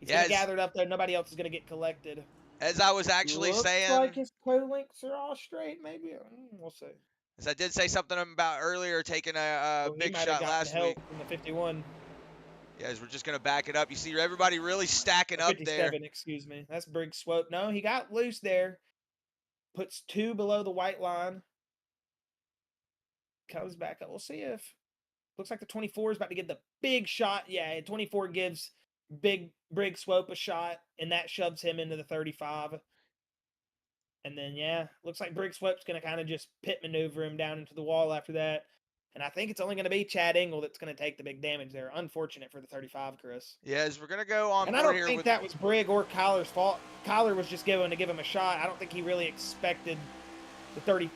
He's going to gather it up there. Nobody else is going to get collected. As I was actually saying. Looks like his toe links are all straight, maybe. We'll see. As I did say something about earlier, taking a big shot last week. In the 51. Guys, we're just going to back it up. You see everybody really stacking Or up there. 57, excuse me. That's Briggs Swope. No, he got loose there. Puts 2 below the white line. Comes back up. We'll see if looks like the 24 is about to get the big shot. Yeah, 24 gives big Briggs Swope a shot, and that shoves him into the 35. And then yeah, looks like Briggs Swope's gonna kind of just pit maneuver him down into the wall after that. And I think it's only gonna be Chad Engel that's gonna take the big damage there. Unfortunate for the 35, Chris. Yes, we're going to go on And I board don't here think with. that was Brigg or Kyler's fault. Kyler was just going to give him a shot. I don't think he really expected the 30.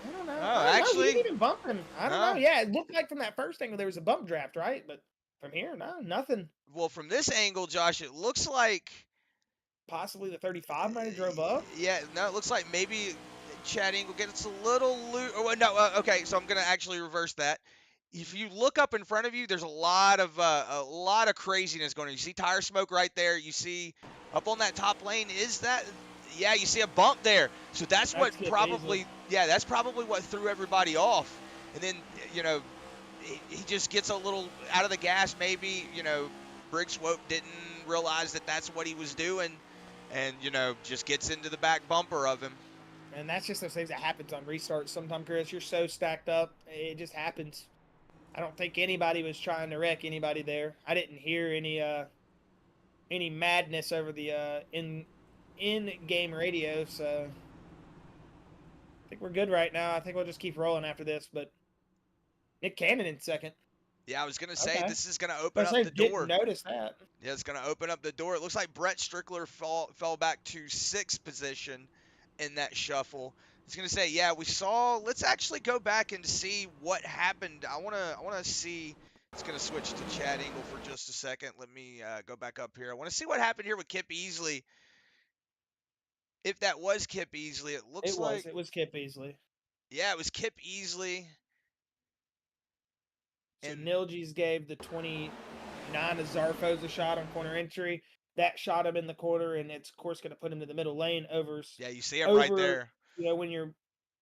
I don't know. Oh, I don't know. actually, He didn't even bump him. I don't no. know. Yeah, it looked like from that first angle there was a bump draft, right? But from here, no, nothing. Well, from this angle, Josh, it looks like. Possibly the 35 might have drove up. Yeah, no, it looks like maybe Chad Engel gets a little loose. Oh, no, okay, so I'm going to actually reverse that. If you look up in front of you, there's a lot of craziness going on. You see tire smoke right there. You see up on that top lane. Is that? Yeah, you see a bump there. So that's what Kip probably. Beasley. Yeah, that's probably what threw everybody off. And then he just gets a little out of the gas. Maybe Briggs Swope didn't realize that that's what he was doing, and just gets into the back bumper of him. And that's just those things that happens on restarts sometimes, Chris. You're so stacked up. It just happens. I don't think anybody was trying to wreck anybody there. I didn't hear any madness over the in-game radio, so I think we're good right now. I think we'll just keep rolling after this. But Nick Cannon in second. Yeah, I was gonna say Okay. this is gonna open up the Didn't door. notice that. Yeah, it's gonna open up the door. It looks like Brett Strickler fell back to sixth position in that shuffle. I was gonna say, yeah, we saw. Let's actually go back and see what happened. I wanna see. It's gonna switch to Chad Engel for just a second. Let me go back up here. I want to see what happened here with Kip Easley. If that was Kip Easley, it looks like. It was Kip Easley. Yeah, it was Kip Easley. So And Nilges gave the 29 of Zarfos a shot on corner entry. That shot him in the corner, and it's of course going to put him to the middle lane over. yeah, you see it right there. When you're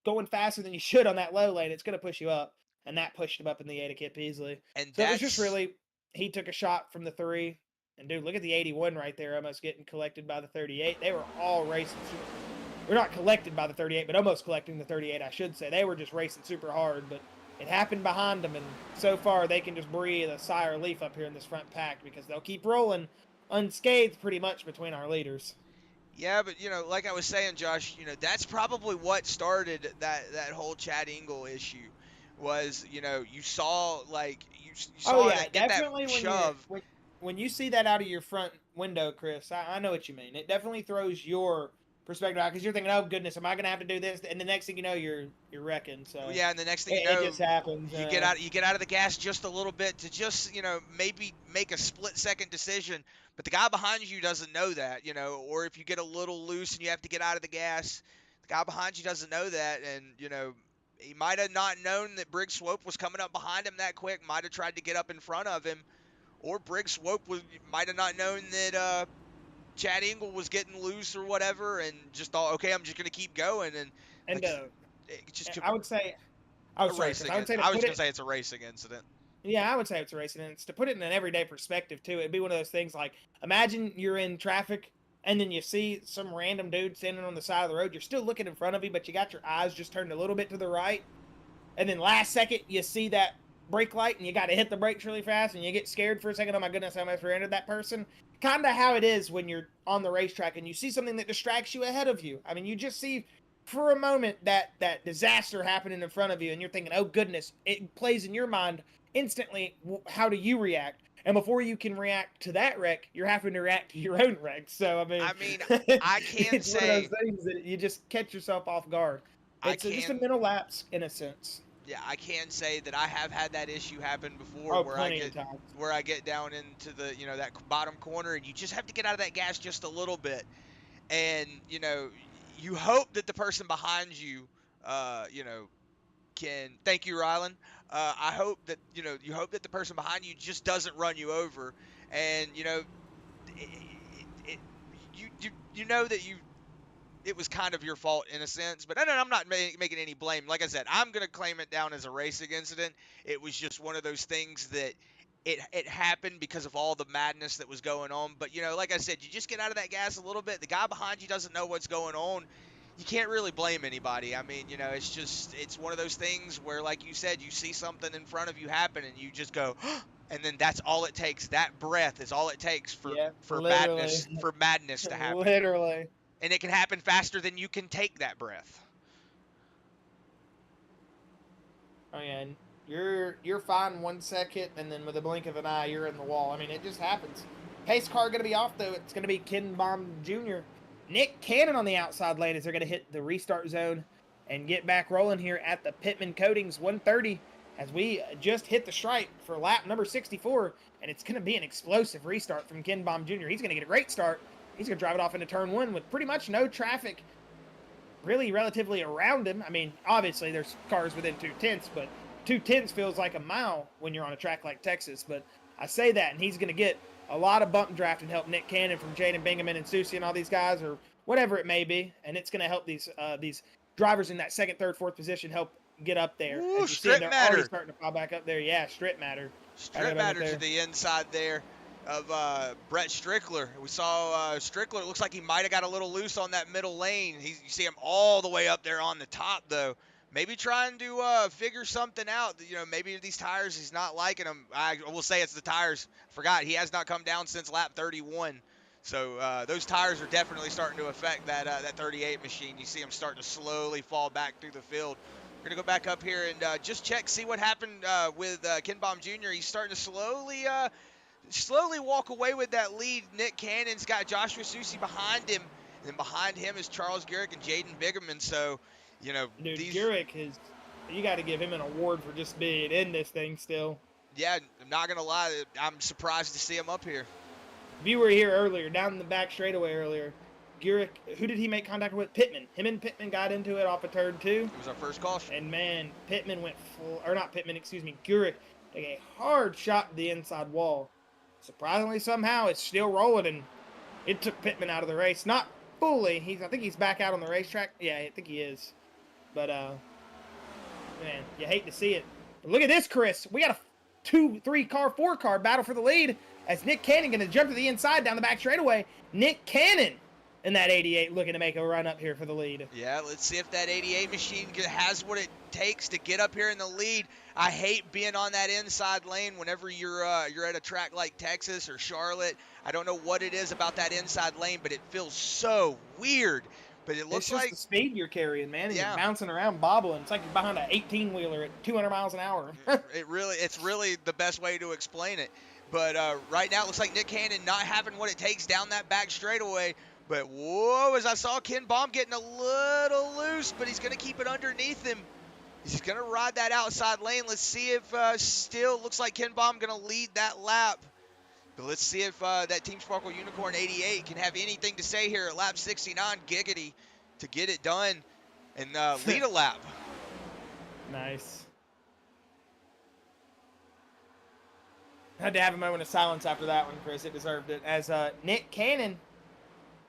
going faster than you should on that low lane, it's going to push you up, and that pushed him up in the 8 of Kip Easley. And so it was just really he took a shot from the 3, and dude, look at the 81 right there, almost getting collected by the 38. They were all racing. We're not collected by the 38, but almost collecting the 38, I should say. They were just racing super hard, but it happened behind them, and so far they can just breathe a sigh of relief up here in this front pack because they'll keep rolling unscathed pretty much between our leaders. Yeah, but like I was saying, Josh, that's probably what started that whole Chad Engel issue. Was you saw you saw that get definitely that shove. When you see that out of your front window, Chris, I know what you mean. It definitely throws your perspective out because you're thinking, "Oh goodness, am I going to have to do this?" And the next thing you know, you're wrecking. So Yeah, and the next thing it just happens. You get out of the gas just a little bit to just maybe make a split-second decision, but the guy behind you doesn't know that, or if you get a little loose and you have to get out of the gas, the guy behind you doesn't know that, and he might have not known that Briggs Swope was coming up behind him that quick, might have tried to get up in front of him, or Briggs Swope might have not known that Chad Engel was getting loose or whatever, and just thought, okay, I'm just going to keep going, and I would say, I was going to say it's a racing incident. Yeah, I would say it's a racing incident. To put it in an everyday perspective too, it'd be one of those things like, imagine you're in traffic and then you see some random dude standing on the side of the road. You're still looking in front of you, but you got your eyes just turned a little bit to the right, and then last second you see that brake light and you got to hit the brakes really fast and you get scared for a second. Oh my goodness, I almost rear-ended that person. Kind of how it is when you're on the racetrack and you see something that distracts you ahead of you. I mean, you just see for a moment that disaster happening in front of you and you're thinking, oh goodness, it plays in your mind instantly. How do you react? And before you can react to that wreck, you're having to react to your own wreck. So I mean I can't it's say one of those things that you just catch yourself off guard. It's just a mental lapse in a sense. Yeah, I can say that I have had that issue happen before, where I get down into the that bottom corner, and you just have to get out of that gas just a little bit, and you hope that the person behind you, can. Thank you, Rylan. I hope that you hope that the person behind you just doesn't run you over, and you know that it was kind of your fault in a sense, but I'm not making any blame. Like I said, I'm going to claim it down as a racing incident. It was just one of those things that it happened because of all the madness that was going on. But, you know, like I said, you just get out of that gas a little bit. The guy behind you doesn't know what's going on. You can't really blame anybody. I mean, you know, it's one of those things where, like you said, you see something in front of you happen and you just go, and then that's all it takes. That breath is all it takes Yeah, for literally, madness to happen. literally. And it can happen faster than you can take that breath. Oh yeah, and you're fine 1 second, and then with a blink of an eye, you're in the wall. I mean, it just happens. Pace car going to be off though. It's going to be Ken Baum Jr. Nick Cannon on the outside lane as they're going to hit the restart zone and get back rolling here at the Pittman Coatings 130 as we just hit the stripe for lap number 64, and it's going to be an explosive restart from Ken Baum Jr. He's going to get a great start. He's going to drive it off into turn 1 with pretty much no traffic really relatively around him. I mean, obviously there's cars within 2/10, but 2/10 feels like a mile when you're on a track like Texas. But I say that, and he's going to get a lot of bump draft and help Nick Cannon from Jaden Bingaman and Susie and all these guys, or whatever it may be. And it's going to help these drivers in that second, third, fourth position help get up there. Ooh, as you see, strip they're matter. already starting to fall back up there. Yeah, strip matter. Strip matter to the inside there of Brett Strickler. We saw Strickler. It looks like he might have got a little loose on that middle lane. You see him all the way up there on the top, though. Maybe trying to figure something out. You know, maybe these tires, he's not liking them. I will say it's the tires. Forgot, he has not come down since lap 31. So those tires are definitely starting to affect that 38 machine. You see him starting to slowly fall back through the field. We're going to go back up here and just check, see what happened with Ken Baum Jr. He's starting to slowly walk away with that lead. Nick Cannon's got Joshua Susie behind him, and then behind him is Charles Garrick and Jaden Bigerman. So, you know, dude, Garrick is, you got to give him an award for just being in this thing still. Yeah, I'm not gonna lie, I'm surprised to see him up here. If you were here earlier, down in the back straightaway earlier, Garrick, who did he make contact with? Pittman. Him and Pittman got into it off of turn 2. It was our first caution. And man, Pittman went full, or not Pittman, excuse me, Garrick took a hard shot to the inside wall. Surprisingly, somehow, it's still rolling, and it took Pittman out of the race. Not fully. I think he's back out on the racetrack. Yeah, I think he is. But, man, you hate to see it. But look at this, Chris. We got a 2, 3 car, 4 car battle for the lead as Nick Cannon going to jump to the inside down the back straightaway. Nick Cannon in that 88 looking to make a run up here for the lead. Yeah, let's see if that 88 machine has what it takes to get up here in the lead. I hate being on that inside lane whenever you're at a track like Texas or Charlotte. I don't know what it is about that inside lane, but it feels so weird. But it looks it's just like the speed you're carrying, man. And yeah. You're bouncing around, bobbling. It's like you're behind an 18-wheeler at 200 miles an hour. It's really the best way to explain it. But right now it looks like Nick Cannon not having what it takes down that back straightaway. But whoa, as I saw Ken Baum getting a little loose, but he's going to keep it underneath him. He's going to ride that outside lane. Let's see if still looks like Ken Baum going to lead that lap. But let's see if that Team Sparkle Unicorn 88 can have anything to say here at lap 69, giggity, to get it done and lead a lap. Nice. Had to have a moment of silence after that one, Chris. It deserved it. As Nick Cannon,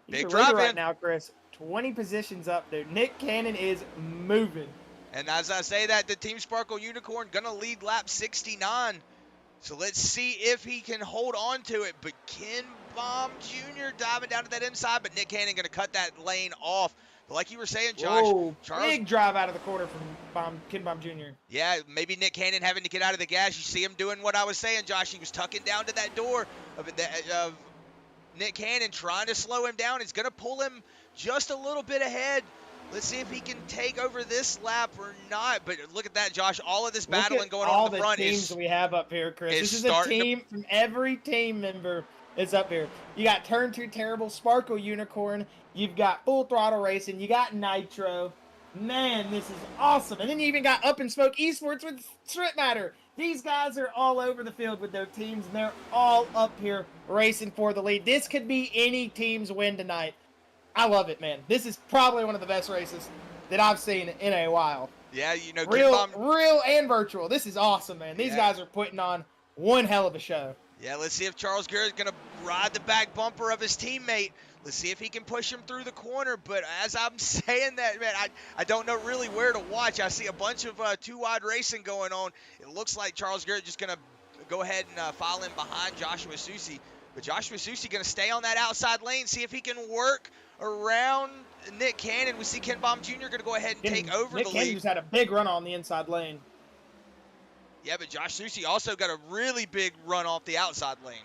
he's big the leader drop right in now, Chris. 20 positions up there. Nick Cannon is moving. And as I say that, the Team Sparkle Unicorn going to lead lap 69. So let's see if he can hold on to it. But Ken Baum Jr. diving down to that inside, but Nick Cannon going to cut that lane off. But like you were saying, Josh. Whoa, Charles, big drive out of the corner from Ken Baum Jr. Yeah, maybe Nick Cannon having to get out of the gas. You see him doing what I was saying, Josh. He was tucking down to that door of Nick Cannon, trying to slow him down. It's going to pull him just a little bit ahead. Let's see if he can take over this lap or not. But look at that, Josh. All of this battling going on in the front is all the teams we have up here, Chris. This is a team from every team member is up here. You got Turn 2 Terrible, Sparkle Unicorn. You've got Full Throttle Racing. You got Nitro. Man, this is awesome. And then you even got Up in Smoke Esports with Strip Matter. These guys are all over the field with their teams, and they're all up here racing for the lead. This could be any team's win tonight. I love it, man. This is probably one of the best races that I've seen in a while. Yeah, you know, real and virtual. This is awesome, man. These guys are putting on one hell of a show. Yeah, let's see if Charles Garrett's going to ride the back bumper of his teammate. Let's see if he can push him through the corner. But as I'm saying that, man, I don't know really where to watch. I see a bunch of two-wide racing going on. It looks like Charles Garrett just going to go ahead and file in behind Joshua Susi. But Joshua Susi going to stay on that outside lane, see if he can work around Nick Cannon. We see Ken Baum Jr. going to go ahead and take over Nick the Cannon lead. just had a big run on the inside lane. Yeah, but Josh Susi also got a really big run off the outside lane.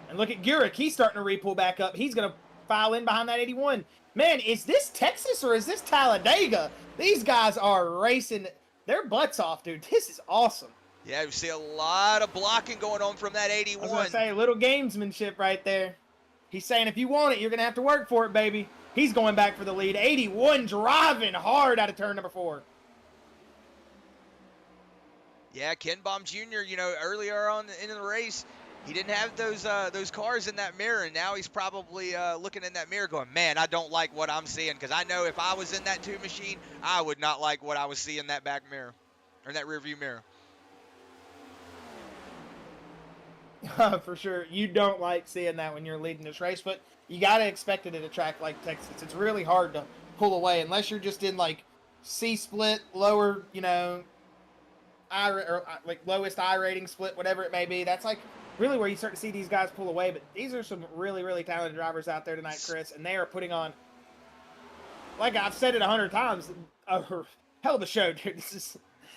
And look at Gurek. He's starting to re-pull back up. He's going to file in behind that 81. Man, is this Texas or is this Talladega? These guys are racing their butts off, dude. This is awesome. Yeah, we see a lot of blocking going on from that 81. I was going to say, a little gamesmanship right there. He's saying, if you want it, you're going to have to work for it, baby. He's going back for the lead. 81 driving hard out of turn number 4. Yeah, Ken Baum Jr., you know, earlier on in the race, he didn't have those cars in that mirror, and now he's probably looking in that mirror going, man, I don't like what I'm seeing, because I know if I was in that 2 machine, I would not like what I was seeing in that back mirror, or in that rear view mirror. For sure. You don't like seeing that when you're leading this race, but you got to expect it at a track like Texas. It's really hard to pull away unless you're just in like C-split, lower, you know, like lowest I rating split, whatever it may be. That's like really where you start to see these guys pull away. But these are some really, really talented drivers out there tonight, Chris, and they are putting on, like I've said it 100 times, a hell of a show, dude.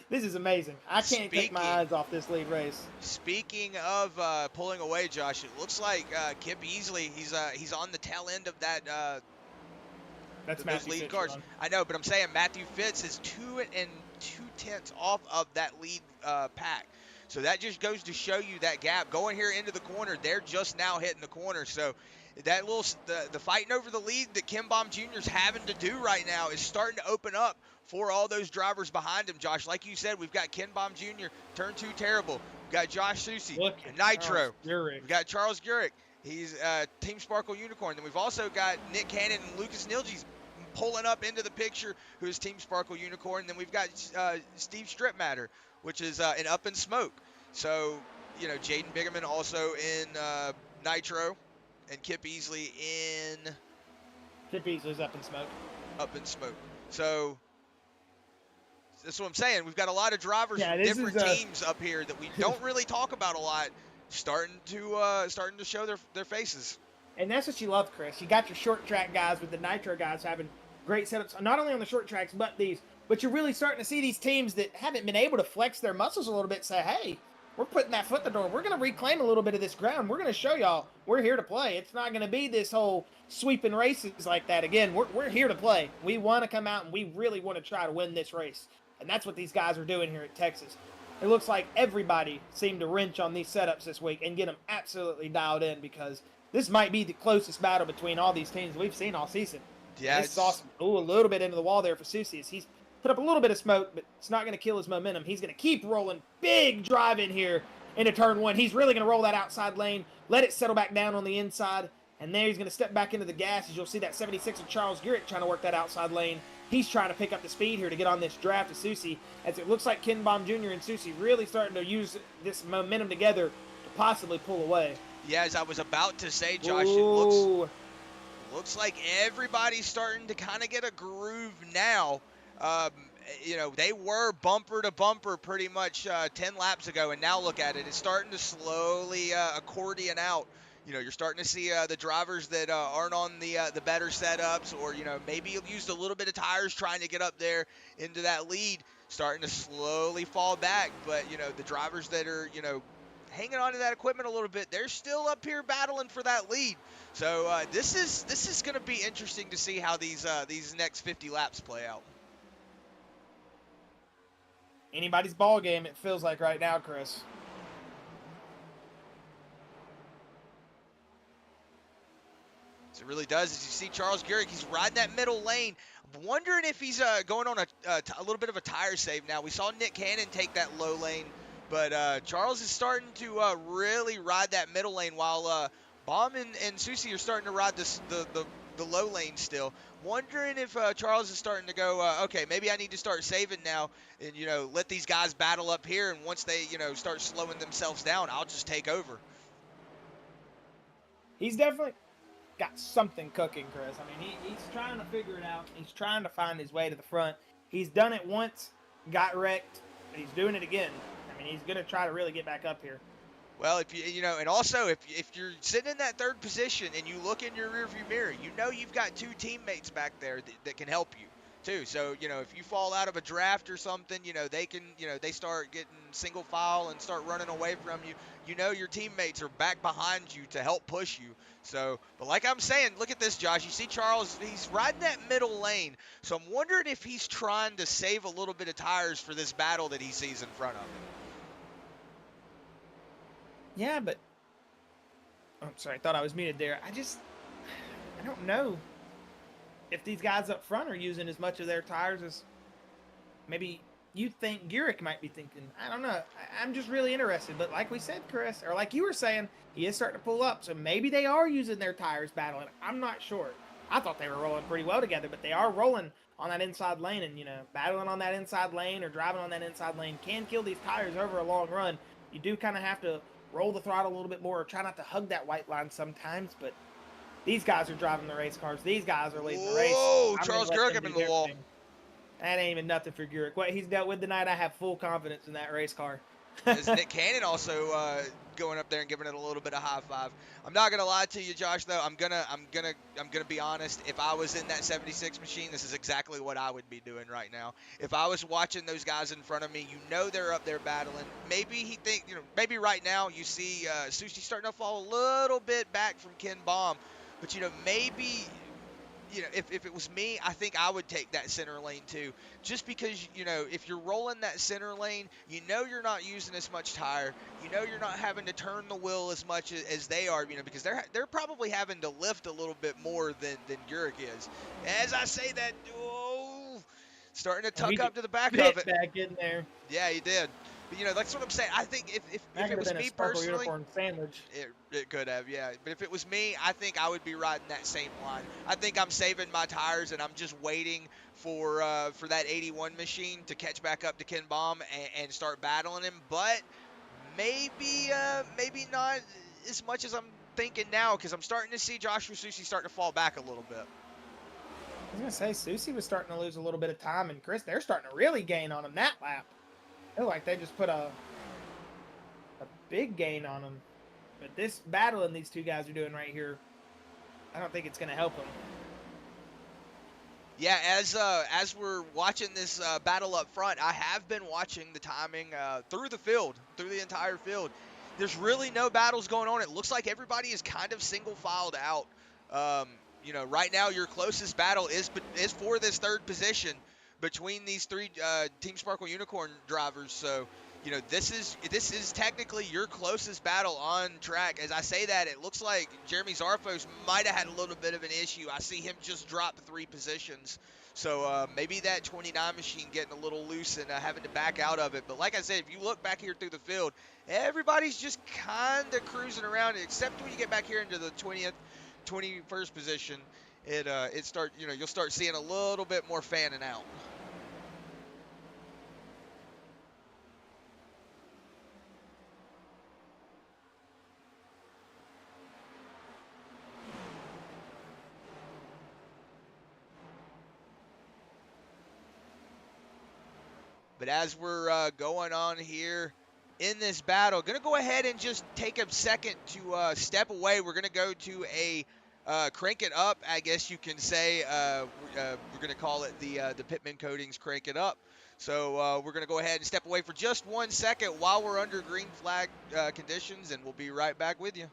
This is amazing. I can't take my eyes off this lead race. Speaking of pulling away, Josh, it looks like Kip Easley, he's on the tail end of that That's those lead cars. I know, but I'm saying Matthew Fitz is 2 2/10 off of that lead pack. So that just goes to show you that gap. Going here into the corner, they're just now hitting the corner. So that little the fighting over the lead that Ken Baum Jr. is having to do right now is starting to open up for all those drivers behind him, Josh. Like you said, we've got Ken Baum Jr., turn 2 terrible. We've got Josh Susi, Nitro. We've got Charles Gurek. He's Team Sparkle Unicorn. Then we've also got Nick Cannon and Lucas Nilges pulling up into the picture, who is Team Sparkle Unicorn. And then we've got Steve Stripmatter, which is in Up in Smoke. So, you know, Jaden Bigerman also in Nitro, and Kip Easley in... Kip Easley's Up in Smoke. Up in Smoke. So... that's what I'm saying. We've got a lot of drivers from different teams up here that we don't really talk about a lot, starting to show their faces. And that's what you love, Chris. You got your short track guys with the Nitro guys having great setups, not only on the short tracks, but you're really starting to see these teams that haven't been able to flex their muscles a little bit say, hey, we're putting that foot in the door. We're going to reclaim a little bit of this ground. We're going to show y'all we're here to play. It's not going to be this whole sweeping races like that. Again, we're here to play. We want to come out and we really want to try to win this race. And that's what these guys are doing here at Texas. It looks like everybody seemed to wrench on these setups this week and get them absolutely dialed in, because this might be the closest battle between all these teams we've seen all season. Yeah, this is awesome. Ooh, a little bit into the wall there for Susi. He's put up a little bit of smoke, but it's not going to kill his momentum. He's going to keep rolling. Big drive in here into turn 1. He's really going to roll that outside lane, let it settle back down on the inside, and there he's going to step back into the gas. As you'll see that 76 of Charles Gurek trying to work that outside lane. He's trying to pick up the speed here to get on this draft of Susi, as it looks like Ken Baum Jr. and Susi really starting to use this momentum together to possibly pull away. Yeah, as I was about to say, Josh, Ooh. it looks like everybody's starting to kind of get a groove now. You know, they were bumper to bumper pretty much 10 laps ago, and now look at it. It's starting to slowly accordion out. You know, you're starting to see the drivers that aren't on the better setups, or, you know, maybe you've used a little bit of tires trying to get up there into that lead, starting to slowly fall back. But, you know, the drivers that are, you know, hanging on to that equipment a little bit, they're still up here battling for that lead. So this is going to be interesting to see how these next 50 laps play out. Anybody's ball game, it feels like right now, Chris. It really does. As you see Charles Gurek, he's riding that middle lane. I'm wondering if he's going on a little bit of a tire save now. We saw Nick Cannon take that low lane, but Charles is starting to really ride that middle lane, while Baum and Susi are starting to ride the low lane still. Wondering if Charles is starting to go, okay, maybe I need to start saving now and, you know, let these guys battle up here, and once they, you know, start slowing themselves down, I'll just take over. He's definitely got something cooking, Chris. I mean, he's trying to figure it out. He's trying to find his way to the front. He's done it once, got wrecked, but he's doing it again. I mean, he's going to try to really get back up here. Well, if you know, and also if you're sitting in that third position and you look in your rearview mirror, you know you've got two teammates back there that can help you too. So you know if you fall out of a draft or something, you know they can, you know they start getting single file and start running away from you. You know your teammates are back behind you to help push you. So, but like I'm saying, look at this, Josh. You see Charles, he's riding that middle lane. So I'm wondering if he's trying to save a little bit of tires for this battle that he sees in front of him. Yeah, but I'm sorry, I thought I was muted there. I don't know if these guys up front are using as much of their tires as maybe you think Gurick might be thinking. I don't know. I'm just really interested. But like we said, Chris, or like you were saying, he is starting to pull up. So maybe they are using their tires battling. I'm not sure. I thought they were rolling pretty well together, but they are rolling on that inside lane. And, you know, battling on that inside lane or driving on that inside lane can kill these tires over a long run. You do kind of have to roll the throttle a little bit more or try not to hug that white line sometimes. But these guys are driving the race cars. These guys are leading the race. Whoa, Charles Gurk up in the wall. That ain't even nothing for Gurick. What he's dealt with tonight, I have full confidence in that race car. Is Nick Cannon also going up there and giving it a little bit of high five? I'm not gonna lie to you, Josh. Though I'm gonna be honest. If I was in that 76 machine, this is exactly what I would be doing right now. If I was watching those guys in front of me, you know they're up there battling. Maybe he think, you know, maybe right now you see Sushi starting to fall a little bit back from Ken Baum, but you know maybe. You know, if it was me, I think I would take that center lane too. Just because, you know, if you're rolling that center lane, you know you're not using as much tire. You know you're not having to turn the wheel as much as they are, you know, because they're probably having to lift a little bit more than Gurick is. As I say that, starting to tuck up to the back of it. Back in there. Yeah, he did. But, you know, that's what I'm saying. I think if it was me personally, it could have, yeah. But if it was me, I think I would be riding that same line. I think I'm saving my tires and I'm just waiting for that 81 machine to catch back up to Ken Baum and start battling him. But maybe not as much as I'm thinking now, because I'm starting to see Joshua Susi start to fall back a little bit. I was going to say, Susi was starting to lose a little bit of time, and Chris, they're starting to really gain on him that lap. I feel like they just put a big gain on him. But this battling these two guys are doing right here, I don't think it's going to help them. Yeah, as we're watching this battle up front, I have been watching the timing through the entire field. There's really no battles going on. It looks like everybody is kind of single filed out. You know, right now your closest battle is for this third position between these three Team Sparkle Unicorn drivers. So, you know, this is technically your closest battle on track. As I say that, it looks like Jeremy Zarfos might have had a little bit of an issue. I see him just drop 3 positions. So maybe that 29 machine getting a little loose and having to back out of it. But like I said, if you look back here through the field, everybody's just kind of cruising around, except when you get back here into the 20th, 21st position. You'll start seeing a little bit more fanning out. But as we're going on here in this battle, going to go ahead and just take a second to step away. We're going to go to a crank it up, I guess you can say. We're going to call it the Pitman Coatings Crank It Up. So we're going to go ahead and step away for just 1 second while we're under green flag conditions, and we'll be right back with you.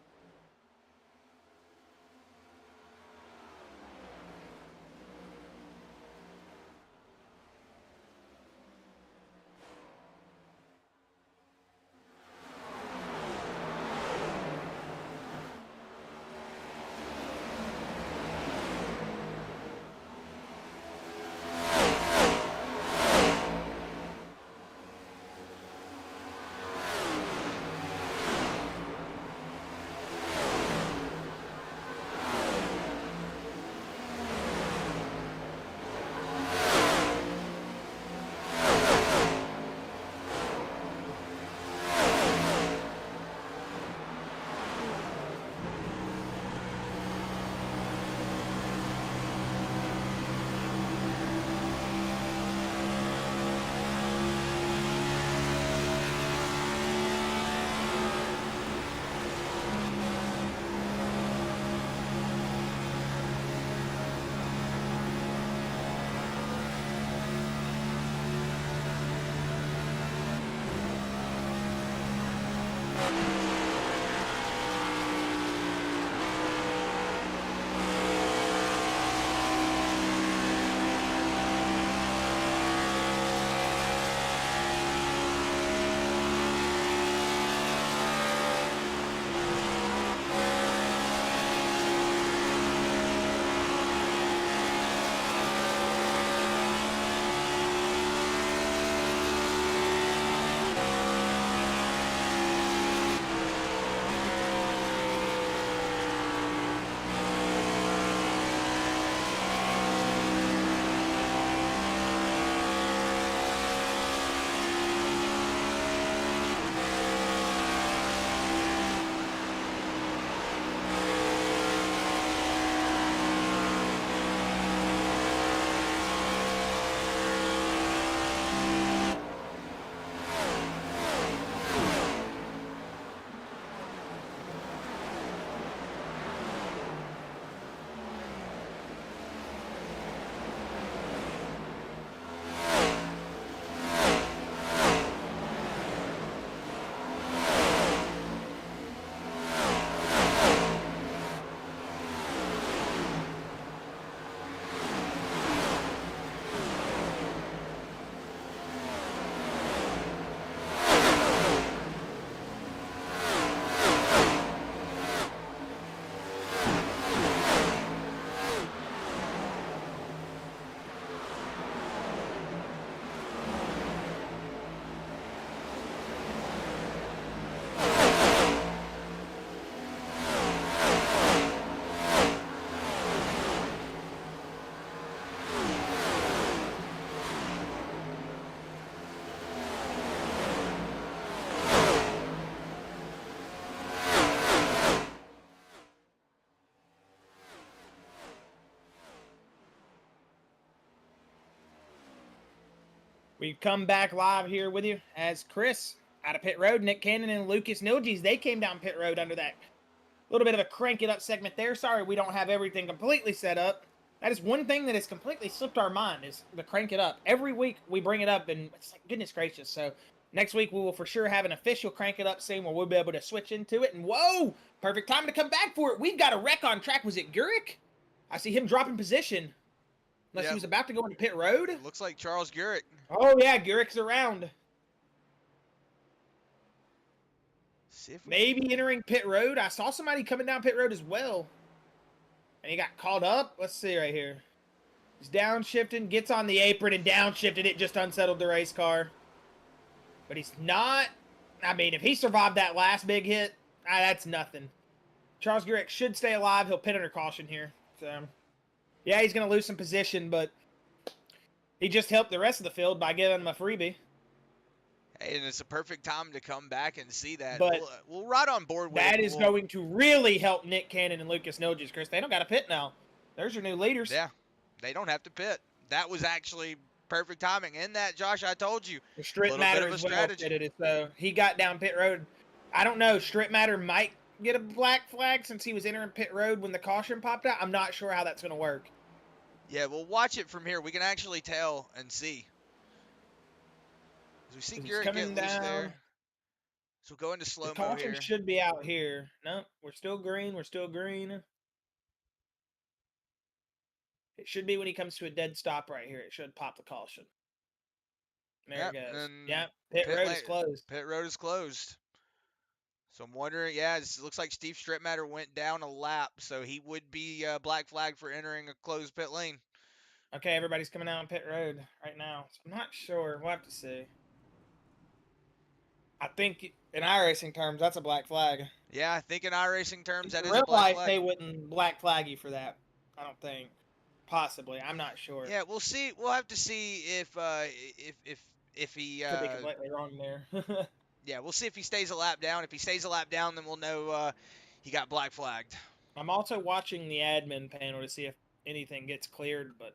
We've come back live here with you as Chris out of pit road. Nick Cannon and Lucas Nilges, they came down pit road under that little bit of a crank it up segment there. Sorry, we don't have everything completely set up. That is one thing that has completely slipped our mind is the crank it up. Every week we bring it up and it's like, goodness gracious. So next week we will for sure have an official crank it up scene where we'll be able to switch into it. And whoa, perfect time to come back for it. We've got a wreck on track. Was it Gurick? I see him dropping position. Unless he was about to go into pit road. Looks like Charles Gurick. Oh, yeah, Gurick's around. Maybe entering pit road. I saw somebody coming down pit road as well. And he got called up. Let's see right here. He's downshifting, gets on the apron and downshifted. It just unsettled the race car. But he's not. I mean, if he survived that last big hit, that's nothing. Charles Gurick should stay alive. He'll pit under caution here. So, yeah, he's going to lose some position, but he just helped the rest of the field by giving him a freebie. Hey, and it's a perfect time to come back and see that. But we'll ride on board with it. That is going to really help Nick Cannon and Lucas Nilges, Chris. They don't got to pit now. There's your new leaders. Yeah, they don't have to pit. That was actually perfect timing. In that, Josh, I told you. The Strip Matter as well fitted it, so he got down pit road. I don't know. Strip Matter might get a black flag since he was entering pit road when the caution popped out. I'm not sure how that's going to work. Yeah, we'll watch it from here. We can actually tell and see. As we see Garrett get loose there. So we'll go into slow-mo here. The caution should be out here. No, we're still green. We're still green. It should be when he comes to a dead stop right here. It should pop the caution. There it goes. Yeah, pit road is closed. Pit road is closed. So I'm wondering, yeah, it looks like Steve Stripmatter went down a lap, so he would be black flag for entering a closed pit lane. Okay, everybody's coming out on pit road right now. So I'm not sure. We'll have to see. I think in iRacing terms, that's a black flag. Yeah, I think in iRacing terms, that is a black flag. They wouldn't black flag you for that. I don't think. Possibly, I'm not sure. Yeah, we'll see. We'll have to see if he could be completely wrong there. Yeah, we'll see if he stays a lap down. If he stays a lap down, then we'll know he got black flagged. I'm also watching the admin panel to see if anything gets cleared, but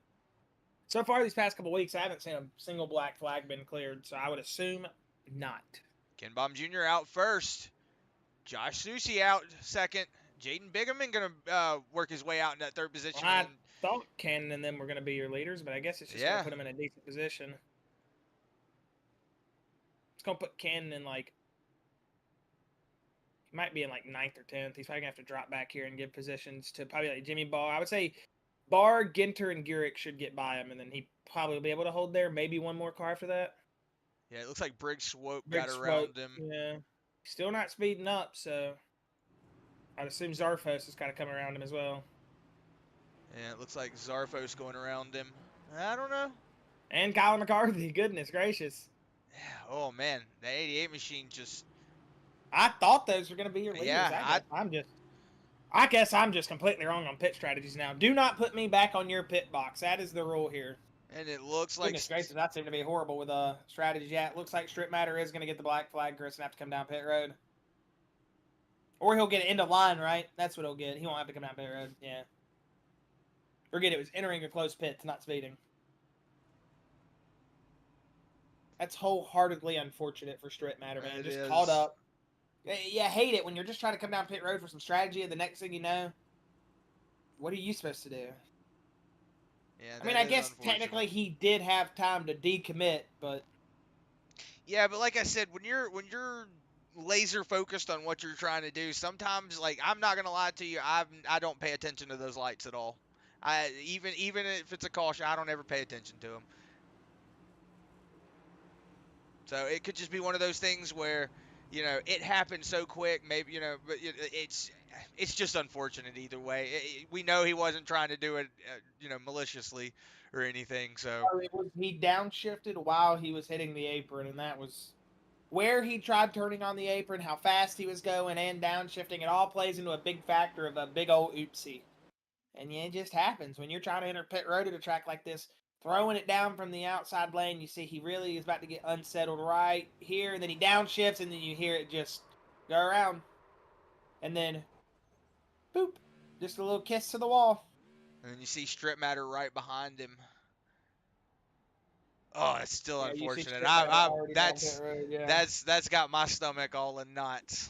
so far these past couple weeks, I haven't seen a single black flag been cleared, so I would assume not. Ken Baum Jr. out first. Josh Susi out second. Jaden Bigham going to work his way out in that third position. Well, I thought Cannon and them were going to be your leaders, but I guess it's just going to put them in a decent position. It's going to put Cannon in he might be in 9th or 10th. He's probably going to have to drop back here and give positions to probably Jimmy Barr. I would say Barr, Ginter, and Gurick should get by him, and then he probably will be able to hold there. Maybe one more car after that. Yeah, it looks like Briggs Swope got around him. Yeah. Still not speeding up, so I'd assume Zarfos is kind of coming around him as well. Yeah, it looks like Zarfos going around him. I don't know. And Kyle McCarthy, goodness gracious. Yeah, oh man, the 88 machine just... I thought those were going to be your leaders. Yeah, I guess I'm just completely wrong on pit strategies now. Do not put me back on your pit box. That is the rule here. And it looks like... Goodness gracious, that seemed to be horrible with strategies. Yeah, it looks like Strip Matter is going to get the black flag. Chris and have to come down pit road. Or he'll get it into line, right? That's what he'll get. He won't have to come down pit road. Yeah. Forget it was entering a closed pit, not speeding. That's wholeheartedly unfortunate for Strip Matter, man. Just caught up. Yeah, hate it when you're just trying to come down pit road for some strategy, and the next thing you know, what are you supposed to do? Yeah, I mean, I guess technically he did have time to decommit, but yeah, but like I said, when you're laser focused on what you're trying to do, sometimes I'm not gonna lie to you, I don't pay attention to those lights at all. Even if it's a caution, I don't ever pay attention to them. So it could just be one of those things where, it happened so quick, maybe, but it's just unfortunate either way. We know he wasn't trying to do it, maliciously or anything. So he downshifted while he was hitting the apron, and that was where he tried turning on the apron, how fast he was going, and downshifting. It all plays into a big factor of a big old oopsie. And yeah, it just happens when you're trying to enter pit road at a track like this. Throwing it down from the outside lane, you see he really is about to get unsettled right here, and then he downshifts, and then you hear it just go around. And then, boop, just a little kiss to the wall. And then you see Strip Matter right behind him. Oh, it's still Yeah, you see unfortunate. Strip Matter I already down pit road. Yeah. that's got my stomach all in knots.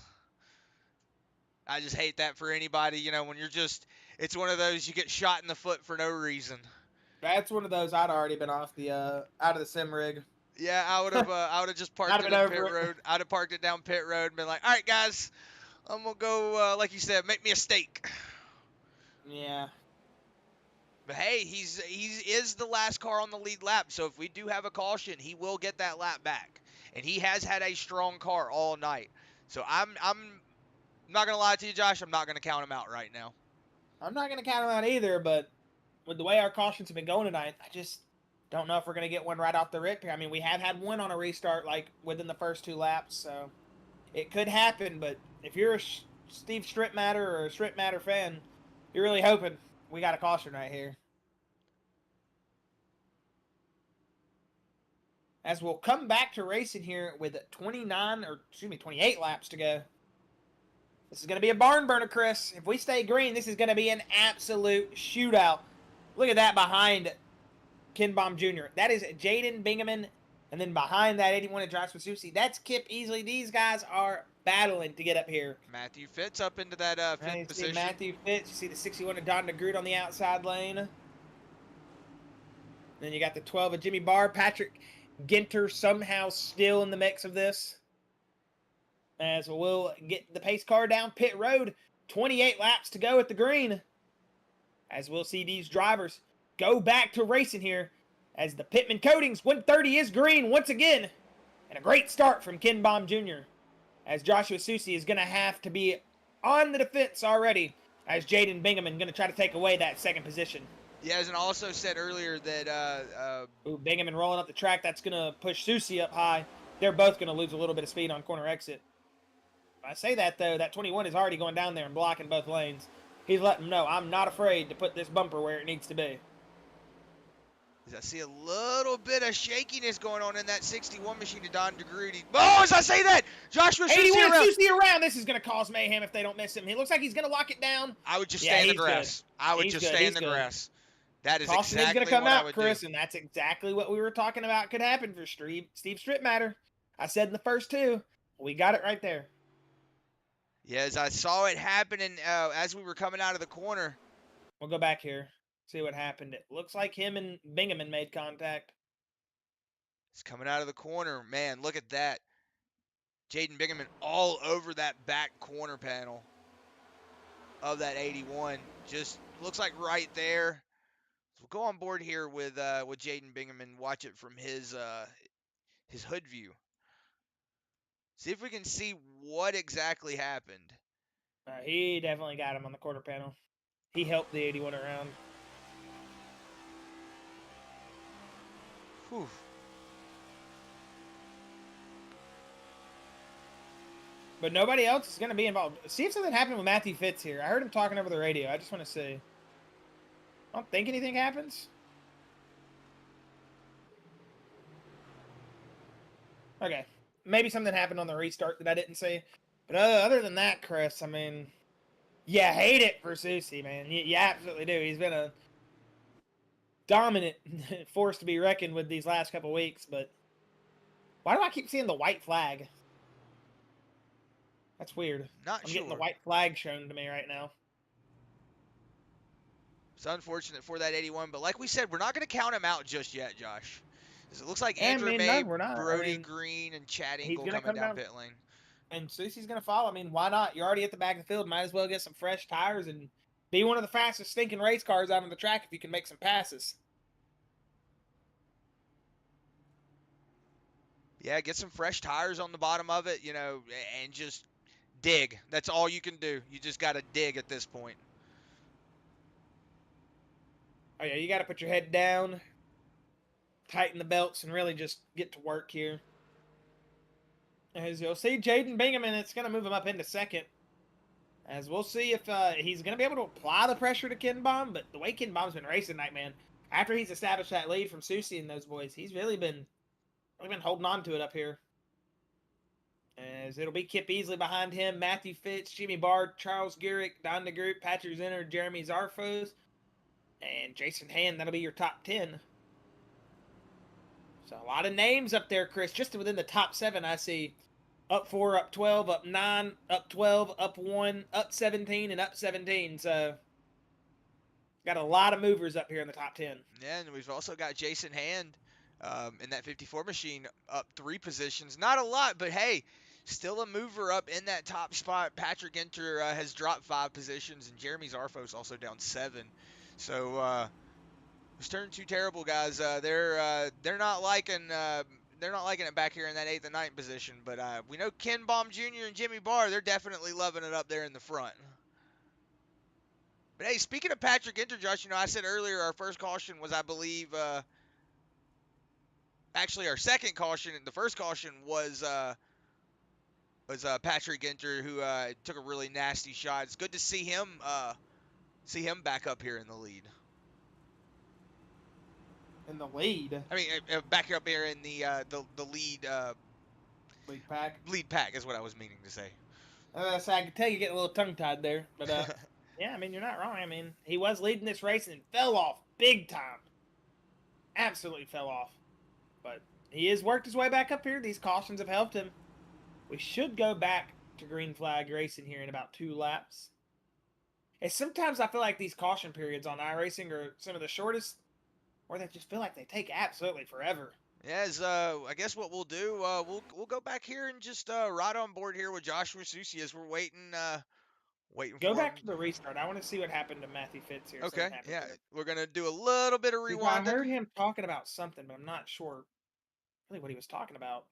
I just hate that for anybody. When you're just, it's one of those you get shot in the foot for no reason. That's one of those I'd already been off the out of the sim rig. Yeah, I would have just I'd parked have it been in over pit it. road. I'd have parked it down pit road and been like, all right, guys, I'm gonna go, like you said, make me a steak. Yeah. But hey, he is the last car on the lead lap, so if we do have a caution, he will get that lap back, and he has had a strong car all night. So I'm not gonna lie to you, Josh. I'm not gonna count him out right now. I'm not gonna count him out either, but with the way our cautions have been going tonight, I just don't know if we're gonna get one right off the rip here. I mean, we have had one on a restart like within the first 2 laps, so it could happen. But if you're a Steve Stripmatter or a Stripmatter fan, you're really hoping we got a caution right here. As we'll come back to racing here with 28 laps to go. This is going to be a barn burner, Chris. If we stay green, this is going to be an absolute shootout. Look at that behind Ken Baum Jr. That is Jaden Bingaman. And then behind that 81 at Josh Susie, that's Kip Easley. These guys are battling to get up here. Matthew Fitz up into that And you fifth see position. Matthew Fitz. You see the 61 of Don DeGroot on the outside lane. Then you got the 12 of Jimmy Barr. Patrick Ginter somehow still in the mix of this. As we'll get the pace car down pit road. 28 laps to go at the green. As we'll see these drivers go back to racing here. As the Pitman Coatings 130 is green once again. And a great start from Ken Baum Jr. As Joshua Susie is going to have to be on the defense already. As Jaden Bingaman going to try to take away that second position. Yeah, and also said earlier that Ooh, Bingaman rolling up the track. That's going to push Susie up high. They're both going to lose a little bit of speed on corner exit. I say that, though, that 21 is already going down there and blocking both lanes. He's letting them know, I'm not afraid to put this bumper where it needs to be. I see a little bit of shakiness going on in that 61 machine to Don DeGroot. Oh, as I say that, Joshua Susie 81 around. Susie around. This is going to cause mayhem if they don't miss him. He looks like he's going to lock it down. I would just stay in the grass. Good. I would just stay in the grass. That is Caution exactly is going to come what I out, would Chris, do. and that's exactly what we were talking about could happen for Steve Stripmatter. I said in the first two, we got it right there. Yeah, as I saw it happening as we were coming out of the corner. We'll go back here, see what happened. It looks like him and Bingaman made contact. It's coming out of the corner. Man, look at that. Jaden Bingaman all over that back corner panel of that 81. Just looks like right there. So we'll go on board here with Jaden Bingaman. Watch it from his hood view. See if we can see what exactly happened. He definitely got him on the quarter panel. He helped the 81 around. Whew. But nobody else is going to be involved. See if something happened with Matthew Fitz here. I heard him talking over the radio. I just want to see. I don't think anything happens. Okay. Maybe something happened on the restart that I didn't see. But other than that, Chris, I mean, you hate it for Susie, man. You absolutely do. He's been a dominant force to be reckoned with these last couple weeks. But why do I keep seeing the white flag? That's weird. I'm getting the white flag shown to me right now. It's unfortunate for that 81, but like we said, we're not going to count him out just yet, Josh. It looks like Andrew May, Brody Green, and Chad Engel coming down pit lane. And Susie's going to follow. I mean, why not? You're already at the back of the field. Might as well get some fresh tires and be one of the fastest stinking race cars out on the track if you can make some passes. Yeah, get some fresh tires on the bottom of it, and just dig. That's all you can do. You just got to dig at this point. Oh, yeah, you got to put your head down, tighten the belts, and really just get to work here. As you'll see, Jaden Bingaman, it's going to move him up into second. As we'll see if he's going to be able to apply the pressure to Ken Baum, but the way Ken Baum's been racing tonight, man, after he's established that lead from Susie and those boys, he's really been holding on to it up here. As it'll be Kip Easley behind him, Matthew Fitz, Jimmy Bard, Charles Gehrig, Don DeGroot, Patrick Zinner, Jeremy Zarfos, and Jason Hand. That'll be your top 10. So a lot of names up there, Chris. Just within the top 7, I see up 4, up 12, up 9, up 12, up 1, up 17, and up 17. So got a lot of movers up here in the top 10. Yeah, and we've also got Jason Hand in that 54 machine up 3 positions. Not a lot, but hey, still a mover up in that top spot. Patrick Inter has dropped 5 positions, and Jeremy Zarfos also down 7. So it's turned too terrible, guys. They're not liking it back here in that 8th and 9th position. But we know Ken Baum Jr. and Jimmy Barr, they're definitely loving it up there in the front. But hey, speaking of Patrick Inter, Josh, I said earlier our first caution was, I believe, actually our second caution. The first caution was Patrick Inter, who took a really nasty shot. It's good to see him back up here in the lead. In the lead. I mean, back up here in the lead. Lead pack. Lead pack is what I was meaning to say. So I could tell you getting a little tongue-tied there, but yeah, I mean, you're not wrong. I mean, he was leading this race and fell off big time. Absolutely fell off. But he has worked his way back up here. These cautions have helped him. We should go back to green flag racing here in about 2 laps. And sometimes I feel like these caution periods on iRacing are some of the shortest, or they just feel like they take absolutely forever. Yeah, I guess what we'll do, we'll go back here and just ride on board here with Joshua Susi as we're waiting Go for back him. to the restart. I want to see what happened to Matthew Fitz here. Okay, yeah, here. we're gonna do a little bit of rewinding. I heard him talking about something, but I'm not sure really what he was talking about.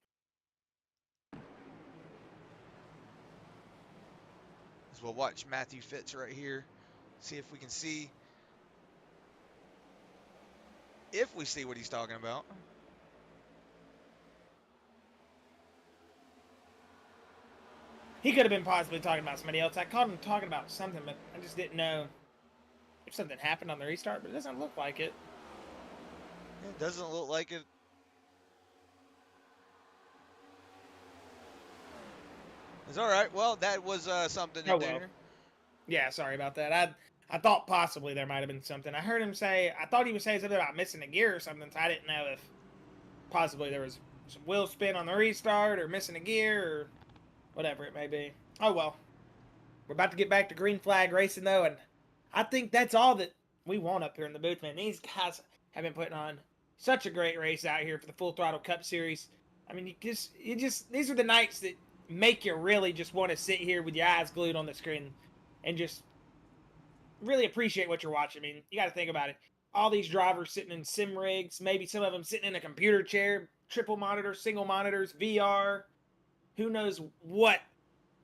As we'll watch Matthew Fitz right here, see if we can see what he's talking about. He could have been possibly talking about somebody else. I caught him talking about something, but I just didn't know if something happened on the restart, but it doesn't look like it. It doesn't look like it. It's all right. Well, that was something to do. Well. Yeah, sorry about that. I thought possibly there might have been something. I heard him say, I thought he was saying something about missing a gear or something, so I didn't know if possibly there was some wheel spin on the restart or missing a gear or whatever it may be. Oh, well. We're about to get back to green flag racing, though, and I think that's all that we want up here in the booth, man. These guys have been putting on such a great race out here for the Full Throttle Cup Series. I mean, these are the nights that make you really just want to sit here with your eyes glued on the screen and just really appreciate what you're watching. I mean, you got to think about it. All these drivers sitting in sim rigs, maybe some of them sitting in a computer chair, triple monitors, single monitors, VR. Who knows what,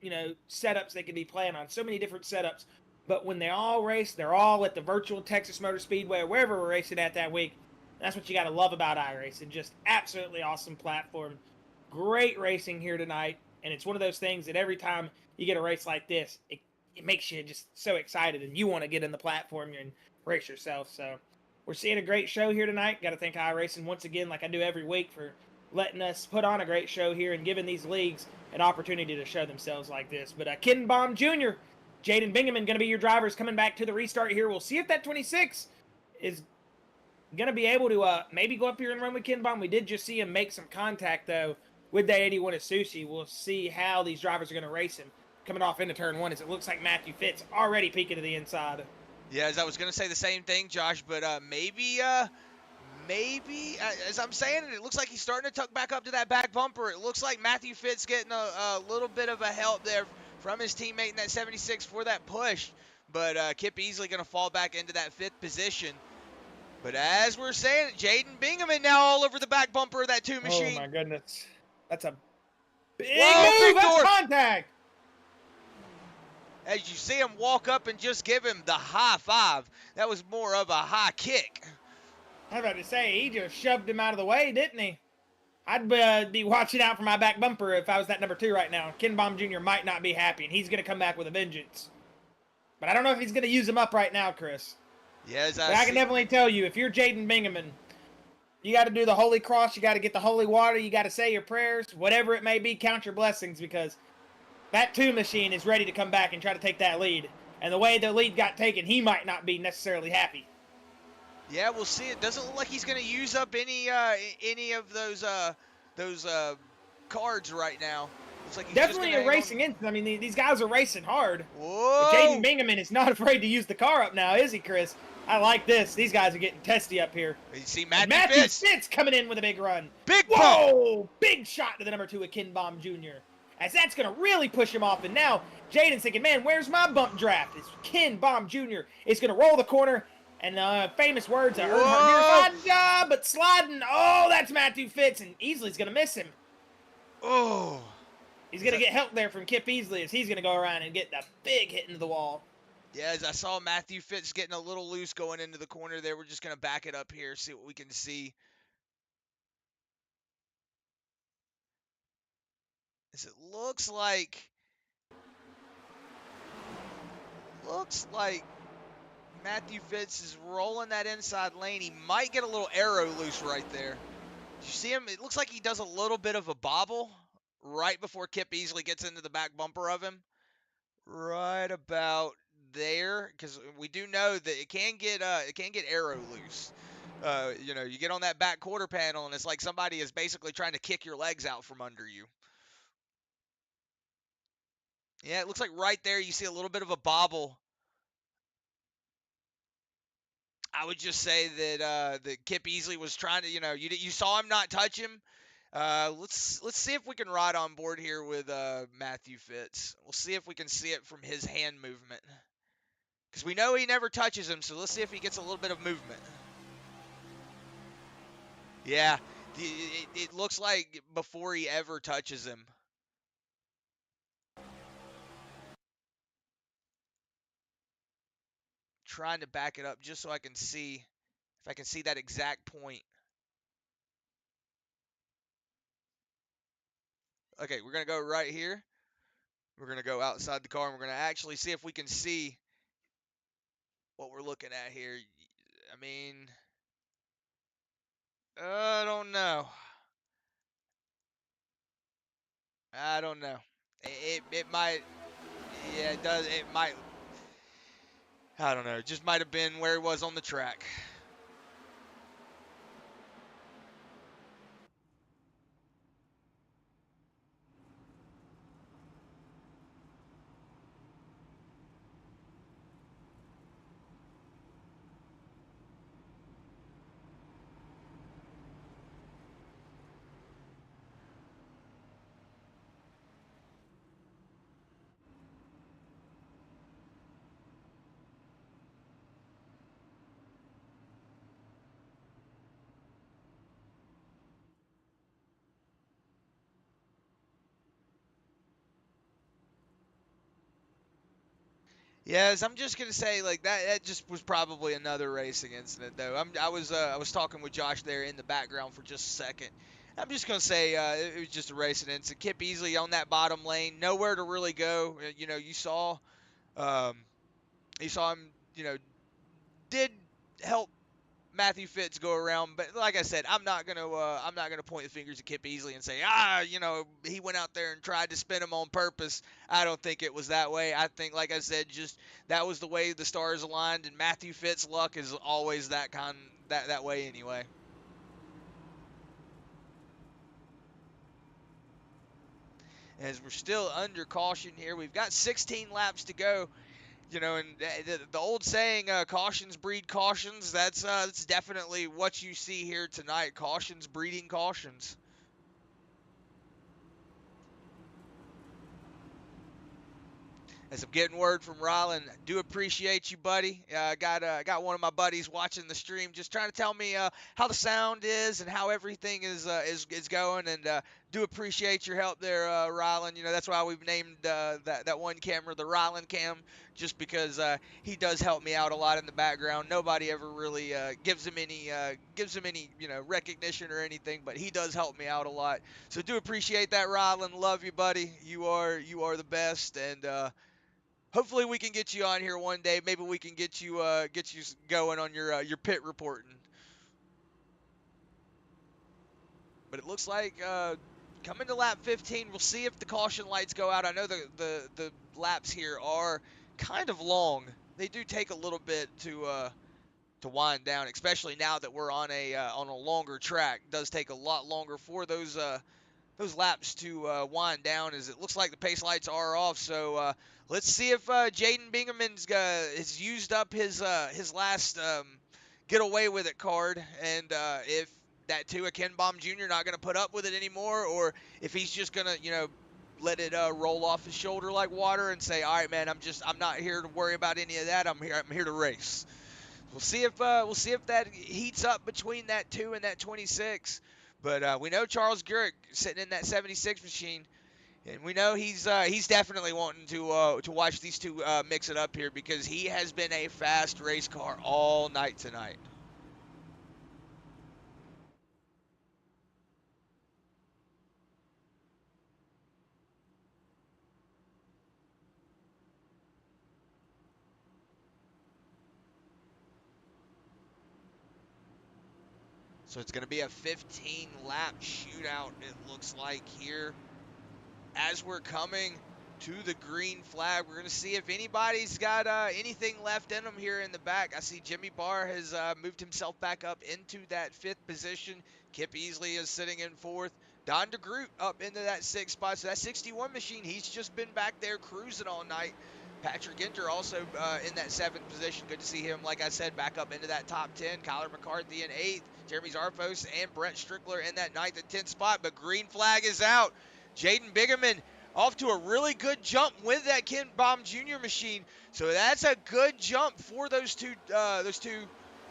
setups they could be playing on. So many different setups. But when they all race, they're all at the virtual Texas Motor Speedway or wherever we're racing at that week. That's what you got to love about iRacing. Just absolutely awesome platform. Great racing here tonight. And it's one of those things that every time you get a race like this, it makes you just so excited and you want to get in the platform and race yourself. So we're seeing a great show here tonight. Got to thank iRacing once again, like I do every week, for letting us put on a great show here and giving these leagues an opportunity to show themselves like this. But Ken Baum Jr., Jaden Bingaman going to be your drivers coming back to the restart here. We'll see if that 26 is going to be able to maybe go up here and run with Ken Baum. We did just see him make some contact, though, with that 81 of Susi. We'll see how these drivers are going to race him coming off into turn 1, as it looks like Matthew Fitz already peeking to the inside. Yeah, as I was going to say the same thing, Josh, but maybe, as I'm saying it, it looks like he's starting to tuck back up to that back bumper. It looks like Matthew Fitz getting a little bit of a help there from his teammate in that 76 for that push. But Kip Easley going to fall back into that 5th position. But as we're saying it, Jaden Bingaman now all over the back bumper of that 2 machine. Oh, my goodness. That's a big move. That's contact. As you see him walk up and just give him the high 5. That was more of a high kick. I was about to say, he just shoved him out of the way, didn't he? I'd be watching out for my back bumper if I was that number 2 right now. Ken Baum Jr. might not be happy, and he's going to come back with a vengeance. But I don't know if he's going to use him up right now, Chris. Yes, I can definitely tell you, if you're Jaden Bingaman, you got to do the Holy Cross, you got to get the holy water, you got to say your prayers, whatever it may be, count your blessings, because that 2 machine is ready to come back and try to take that lead. And the way the lead got taken, he might not be necessarily happy. Yeah, we'll see. It doesn't look like he's going to use up any of those cards right now. Looks like he's just going Definitely to a hang on. racing instant. I mean, these guys are racing hard. But Jaden Whoa! Bingaman is not afraid to use the car up now, is he, Chris? I like this. These guys are getting testy up here. You see And Matthew Matthew Fitz, Fitz coming in with a big run. big pump. Whoa! Big shot to the number 2 of Ken Baum Jr. As that's going to really push him off. And now Jaden's thinking, man, where's my bump draft? It's Ken Baum Jr. is going to roll the corner. And famous words, Earnhardt Whoa! Near fine job, but sliding. Oh, that's Matthew Fitz. And Easley's going to miss him. Oh! He's going to get help there from Kip Easley as he's going to go around and get the big hit into the wall. Yeah, as I saw Matthew Fitz getting a little loose going into the corner there. We're just going to back it up here, see what we can see. As it looks like Matthew Fitz is rolling that inside lane. He might get a little arrow loose right there. Did you see him? It looks like he does a little bit of a bobble right before Kip Easley gets into the back bumper of him. Right about there, because we do know that it can get arrow loose. You get on that back quarter panel and it's like somebody is basically trying to kick your legs out from under you. Yeah, it looks like right there you see a little bit of a bobble. I would just say that Kip Easley was trying to, you saw him not touch him. Let's see if we can ride on board here with Matthew Fitz. We'll see if we can see it from his hand movement, because we know he never touches him. So let's see if he gets a little bit of movement. Yeah, it looks like before he ever touches him. Trying to back it up just so I can see if I can see that exact point. Okay, we're going to go right here. We're going to go outside the car and we're going to actually see if we can see what we're looking at here. I mean, I don't know. I don't know. It might, yeah, it does. It might, I don't know. It just might have been where he was on the track. Yes, I'm just gonna say like that. That just was probably another racing incident, though. I was talking with Josh there in the background for just a second. I'm just gonna say it was just a racing incident. Kip Easley on that bottom lane, nowhere to really go. Um, you saw him. Did help Matthew Fitz go around, but like I said, I'm not gonna point the fingers at Kip Easley and say he went out there and tried to spin him on purpose. I don't think it was that way. I think, like I said, just that was the way the stars aligned, and Matthew Fitz luck is always that way anyway. As we're still under caution here, we've got 16 laps to go. And the old saying, cautions breed cautions, that's definitely what you see here tonight. Cautions breeding cautions. As I'm getting word from Rylan, do appreciate you, buddy. Got one of my buddies watching the stream, just trying to tell me how the sound is and how everything is going, and do appreciate your help there, Rylan. That's why we've named that one camera the Rylan Cam, just because he does help me out a lot in the background. Nobody ever really gives him any recognition or anything, but he does help me out a lot. So do appreciate that, Rylan. Love you, buddy. You are the best, and hopefully we can get you on here one day. Maybe we can get you going on your pit reporting. But it looks like coming to lap 15, we'll see if the caution lights go out. I know the laps here are kind of long. They do take a little bit to wind down, especially now that we're on a longer track. It does take a lot longer for those laps to wind down, as it looks like the pace lights are off. So let's see if Jaden Bingaman's has used up his last get away with it card, and if that Tua Ken Baum Jr. not going to put up with it anymore, or if he's just going to let it roll off his shoulder like water and say, all right, man, I'm not here to worry about any of that. I'm here to race. We'll see if that heats up between that 2 and that 26. But we know Charles Gurrick sitting in that 76 machine, and we know he's definitely wanting to watch these two mix it up here, because he has been a fast race car all night tonight. So it's going to be a 15-lap shootout, it looks like, here. As we're coming to the green flag, we're going to see if anybody's got anything left in them here in the back. I see Jimmy Barr has moved himself back up into that 5th position. Kip Easley is sitting in 4th. Don DeGroot up into that 6th spot. So that 61 machine, he's just been back there cruising all night. Patrick Ginter also in that 7th position. Good to see him, like I said, back up into that top 10. Kyler McCarthy in 8th. Jeremy Zarfos and Brent Strickler in that 9th and 10th spot. But green flag is out. Jaden Bingaman off to a really good jump with that Ken Baum Jr. machine. So that's a good jump for those two. So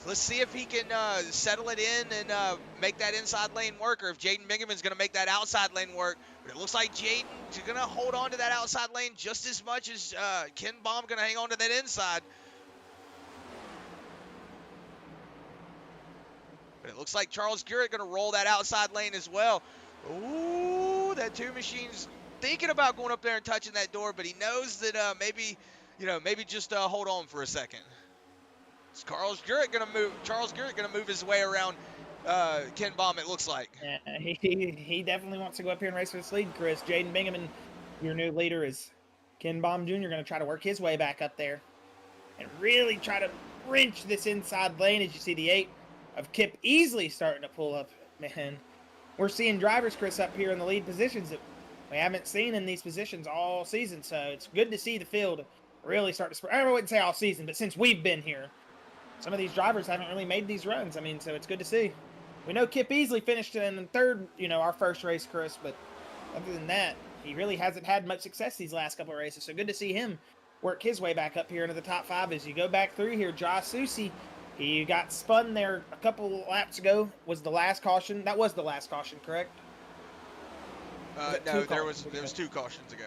let's see if he can settle it in and make that inside lane work, or if Jaden Bingaman's going to make that outside lane work. But it looks like Jaden's going to hold on to that outside lane just as much as Ken Baum going to hang on to that inside. But it looks like Charles Gurrick going to roll that outside lane as well. Ooh, that 2 machine's thinking about going up there and touching that door, but he knows that maybe just hold on for a second. Is Charles Gurrick gonna move his way around Ken Baum, it looks like. Yeah, he definitely wants to go up here and race for this lead, Chris. Jaden Bingaman, your new leader, is Ken Baum Jr. going to try to work his way back up there and really try to wrench this inside lane, as you see the 8 of Kip Easley starting to pull up. Man, we're seeing drivers, Chris, up here in the lead positions that we haven't seen in these positions all season. So it's good to see the field really start to spread. I wouldn't say all season, but since we've been here, some of these drivers haven't really made these runs. I mean, so it's good to see. We know Kip Easley finished in 3rd, our first race, Chris, but other than that, he really hasn't had much success these last couple of races. So good to see him work his way back up here into the top 5. As you go back through here, Josh Susi, he got spun there a couple laps ago. Was the last caution? That was the last caution, correct? No, there was 2 cautions ago.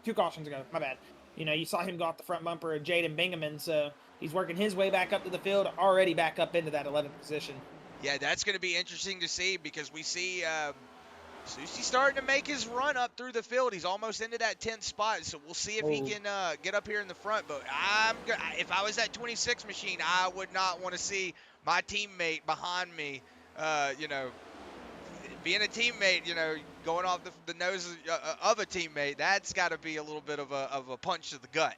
2 cautions ago, my bad. You saw him go off the front bumper of Jaden Bingaman, so he's working his way back up to the field, already back up into that 11th position. Yeah, that's going to be interesting to see, because we see Susi starting to make his run up through the field. He's almost into that 10th spot, so we'll see if he can get up here in the front. But if I was that 26 machine, I would not want to see my teammate behind me, being a teammate, going off the nose of a teammate. That's got to be a little bit of a punch to the gut.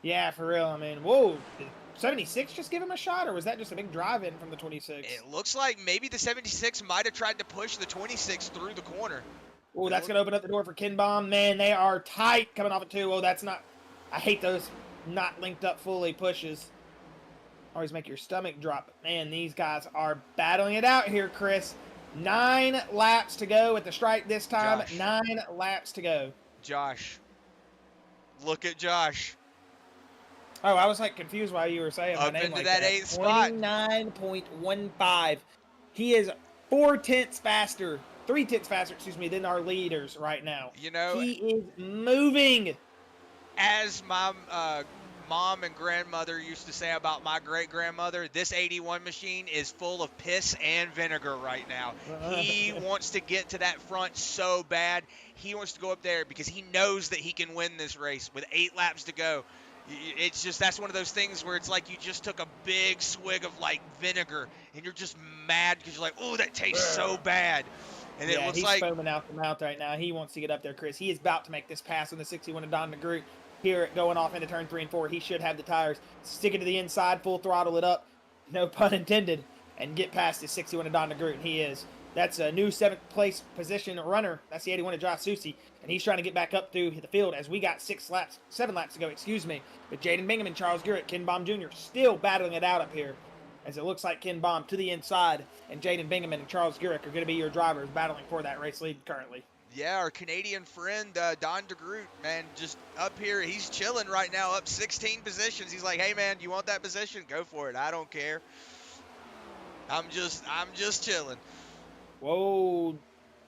Yeah, for real. I mean, whoa. Did 76 just give him a shot, or was that just a big drive-in from the 26? It looks like maybe the 76 might have tried to push the 26 through the corner. Oh, that's going to open up the door for Ken Baum. Man, they are tight coming off of 2. Oh, that's not... I hate those not linked up fully pushes. Always make your stomach drop. Man, these guys are battling it out here, Chris. 9 laps to go at the strike this time. Josh. 9 laps to go. Josh. Look at Josh. Oh, I was confused why you were saying my up name into like that 8th spot. 29.15. He is 4/10 faster, 3/10 faster, than our leaders right now. He is moving. As my mom and grandmother used to say about my great-grandmother, this 81 machine is full of piss and vinegar right now. He wants to get to that front so bad. He wants to go up there because he knows that he can win this race with 8 laps to go. It's just, that's one of those things where it's like you just took a big swig of vinegar and you're just mad because you're like, oh, that tastes so bad. And yeah, it looks he's like foaming out the mouth right now. He wants to get up there, Chris. He is about to make this pass on the 61 to Don DeGroot. Here, going off into turn 3 and 4. He should have the tires. Stick it to the inside, full throttle it up. no pun intended, and get past his 61 of Don DeGroot, and he is. That's a new 7th place position runner. That's the 81 of Josh Susi, and he's trying to get back up through the field as we got 7 laps to go, excuse me. But Jaden Bingham and Charles Garrett, Ken Baum Jr. still battling it out up here, as it looks like Ken Baum to the inside, and Jaden Bingham and Charles Garrett are going to be your drivers battling for that race lead currently. Yeah, our Canadian friend, Don DeGroot, man, just up here. He's chilling right now, up 16 positions. He's like, hey, man, you want that position? Go for it. I don't care. I'm just chilling. Whoa,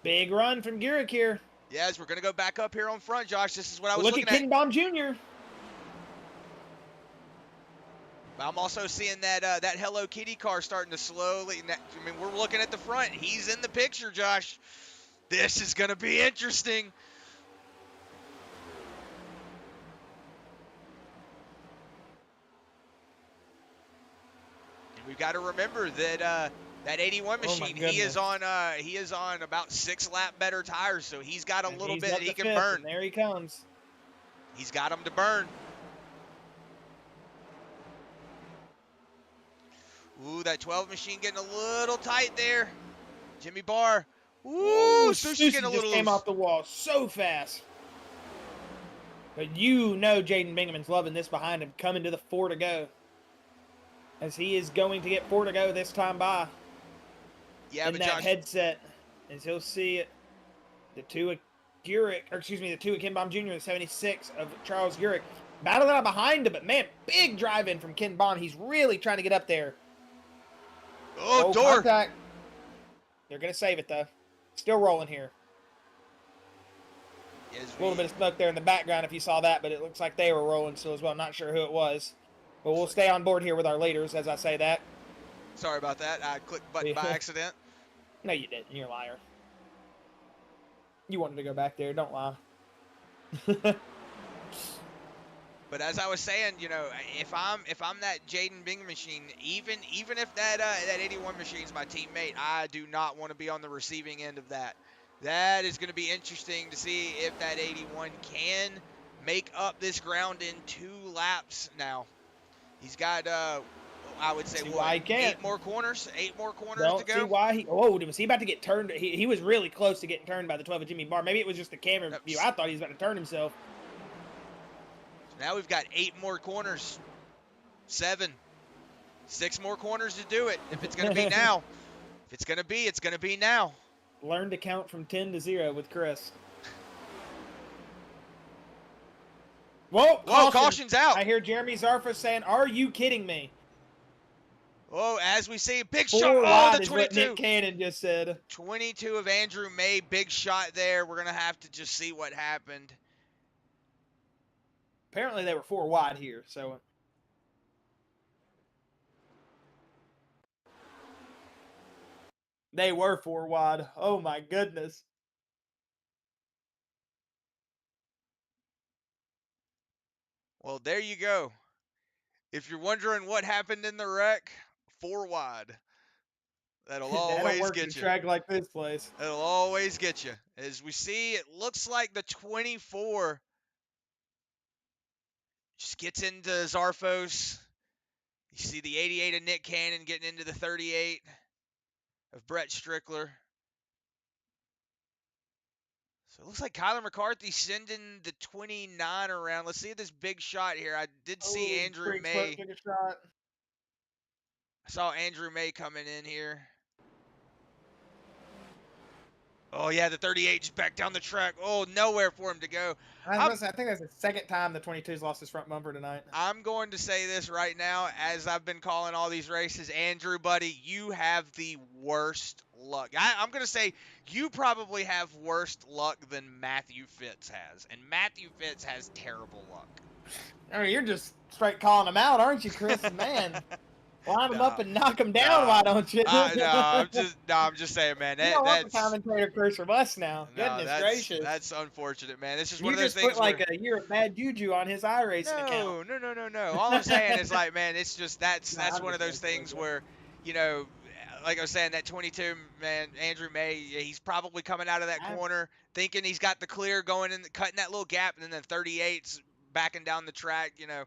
big run from Garrett here. Yes, we're going to go back up here on front, Josh. This is what I was Look looking at Ken Baum Jr. I'm also seeing that that Hello Kitty car starting to slowly. I mean, we're looking at the front. He's in the picture, Josh. This is going to be interesting. And we've got to remember that that 81 machine, he is on about 6 lap better tires, so he's got a little bit that he can burn. There he comes. He's got him to burn. Ooh, that 12 machine getting a little tight there. Jimmy Barr. Ooh, Sushi's getting a little just came off the wall so fast. But you know Jaden Bingham's loving this behind him, coming to the 4 to go. As he is going to get 4 to go this time by. Yeah, in but that Josh, headset. As he'll see it. The 2 of Gurek, or excuse me, the 2 of Ken Baum Jr., the 76 of Charles Gurek. Battling out behind him, but man, big drive in from Ken Baum. He's really trying to get up there. Oh, door. Contact. They're going to save it, though. Still rolling here. Yes, A little bit of smoke there in the background if you saw that, but it looks like they were rolling still as well. Not sure who it was. But we'll stay on board here with our leaders as I say that. Sorry about that. I clicked the button by accident. No, you didn't. You're a liar. You wanted to go back there. Don't lie. But as I was saying, you know, if I'm that Jaden Bingham machine, even if that 81 machine's my teammate, I do not want to be on the receiving end of that. That is going to be interesting to see if that 81 can make up this ground in 2 laps now. He's got, I would say, what, 8 more corners? 8 more corners to go? See why he... Oh, was he about to get turned? He was really close to getting turned by the 12 of Jimmy Barr. Maybe it was just the camera view. I thought he was about to turn himself. So now we've got 8 more corners. 7. 6 more corners to do it. If it's going to be now. If it's going to be now. Learn to count from 10 to 0 with Chris. Whoa, caution's out. I hear Jeremy Zarfa saying, "Are you kidding me?" Oh, as we see, big 4 shot. wide Oh, the is 22. what Nick Cannon just said. 22 of Andrew May, big shot there. We're going to have to just see what happened. Apparently they were 4 wide here, so... They were 4 wide. Oh my goodness. Well, there you go. If you're wondering what happened in the wreck, 4 wide. That'll always work get in you. track like this place. It'll always get you. As we see, it looks like the 24 just gets into Zarfos. You see the 88 of Nick Cannon getting into the 38 of Brett Strickler. So it looks like Kyler McCarthy sending the 29 around. Let's see this big shot here. I did see Andrew May. Took a shot. I saw Andrew May coming in here. Oh, yeah, the 38 just back down the track. Oh, nowhere for him to go. I think that's the second time the 22's lost his front bumper tonight. I'm going to say this right now, as I've been calling all these races. Andrew, buddy, you have the worst luck. I'm going to say you probably have worse luck than Matthew Fitz has. And Matthew Fitz has terrible luck. I mean, you're just straight calling him out, aren't you, Chris? Man. Line them up and knock them down, why don't you? I'm just saying, man. You don't want the commentator curse from us now. Goodness gracious. That's unfortunate, man. This is one of those things. You just put like a year of bad juju on his iRacing account. No. All I'm saying is, like, man, it's just that's one of those things where, you know, like I was saying, that 22 man, Andrew May, he's probably coming out of that corner thinking he's got the clear going and cutting that little gap, and then the 38's backing down the track, you know.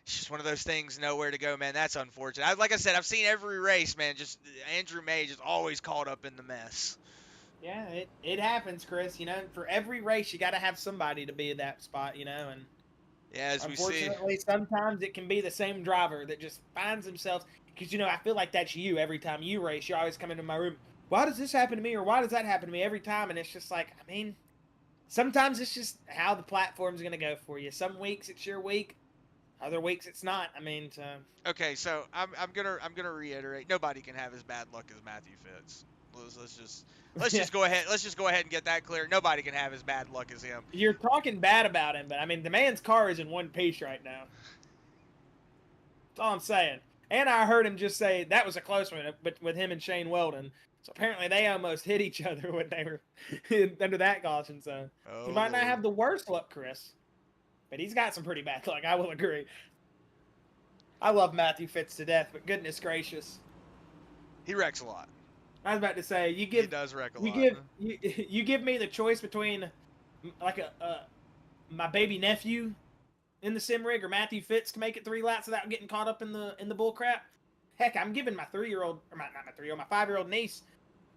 it's just one of those things, nowhere to go, man. That's unfortunate. Like I said, I've seen every race, man. Just Andrew May just always caught up in the mess. Yeah, it happens, Chris. You know, for every race, you got to have somebody to be in that spot. You know, and Yeah, as we see. unfortunately, sometimes it can be the same driver that just finds themselves. Because you know, I feel like that's you every time you race. You always come into my room. Why does this happen to me, or why does that happen to me every time? And it's just like, I mean, sometimes it's just how the platform's going to go for you. Some weeks it's your week, other weeks it's not. I mean, Okay, so I'm gonna reiterate. Nobody can have as bad luck as Matthew Fitz. Let's yeah, just go ahead. Let's just go ahead and get that clear. Nobody can have as bad luck as him. you're talking bad about him, but I mean, the man's car is in one piece right now. That's all I'm saying. And I heard him just say that was a close one, but with him and Shane Weldon. So apparently they almost hit each other when they were under that caution. So Oh, he might not Lord. have the worst luck, Chris, but he's got some pretty bad luck. I will agree. I love Matthew Fitz to death, but goodness gracious, He wrecks a lot. I was about to say He does wreck a lot. you give me the choice between like my baby nephew in the sim rig or Matthew Fitz to make it 3 laps without getting caught up in the bull crap. Heck, I'm giving my 3-year-old or not my 3-year-old, my 5-year-old niece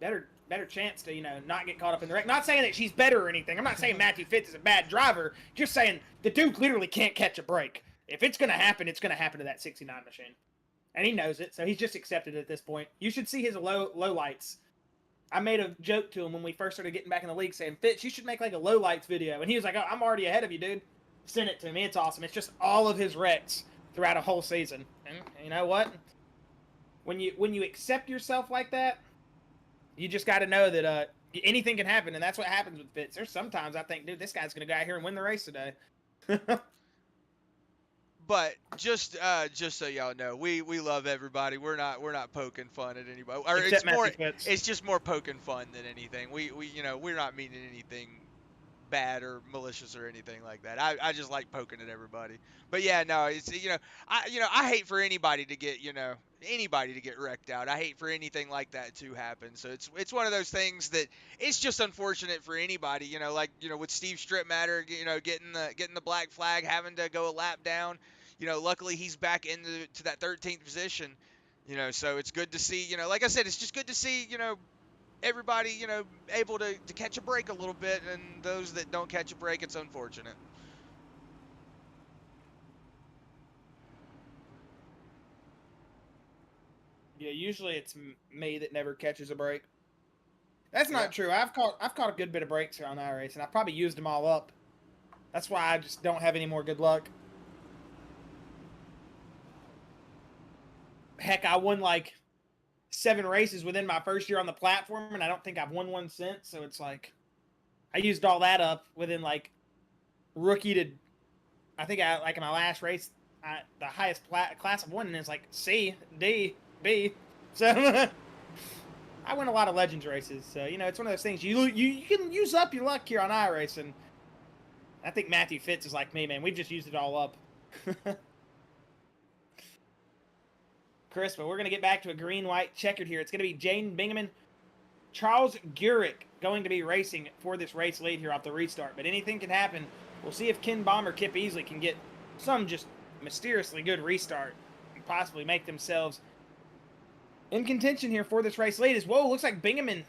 better chance to not get caught up in the wreck. Not saying that she's better or anything. I'm not saying Matthew Fitz is a bad driver. Just saying the dude literally can't catch a break. If it's gonna happen, it's gonna happen to that 69 machine. And he knows it, so he's just accepted it at this point. You should see his low lights. I made a joke to him when we first started getting back in the league saying, Fitz, you should make like a low lights video. And he was like, oh, I'm already ahead of you, dude. Send it to me. It's awesome. It's just all of his wrecks throughout a whole season. And you know what? When you accept yourself like that, you just got to know that anything can happen, and that's what happens with Fitz. There's sometimes I think, dude, this guy's going to go out here and win the race today. But just so y'all know, we love everybody. We're not poking fun at anybody. Or Except it's just more poking fun than anything. We're not meaning anything bad or malicious or anything like that. I just like poking at everybody. But yeah, no, it's I hate for anybody to get wrecked out. I hate for anything like that to happen. So it's one of those things that it's just unfortunate for anybody, with Steve Stripmatter, getting the black flag, having to go a lap down. Luckily he's back to that 13th position. So it's good to see, like I said, it's just good to see, everybody, able to catch a break a little bit, and those that don't catch a break, it's unfortunate. Yeah, usually it's me that never catches a break. That's not true. I've caught a good bit of breaks here on iRace, and I probably used them all up. That's why I just don't have any more good luck. Heck, I won like 7 races within my first year on the platform, and I don't think I've won one since. So it's like I used all that up within like rookie to. I think in my last race, the highest class of won is like C, D, B. So I win a lot of Legends races. So it's one of those things you can use up your luck here on iRace, and I think Matthew Fitz is like me, man. We just used it all up. Chris, but we're going to get back to a green-white checkered here. It's going to be Jaden Bingaman, Charles Gurick going to be racing for this race lead here off the restart. But anything can happen. We'll see if Ken Baum or Kip Easley can get some just mysteriously good restart and possibly make themselves in contention here for this race lead. Looks like Bingaman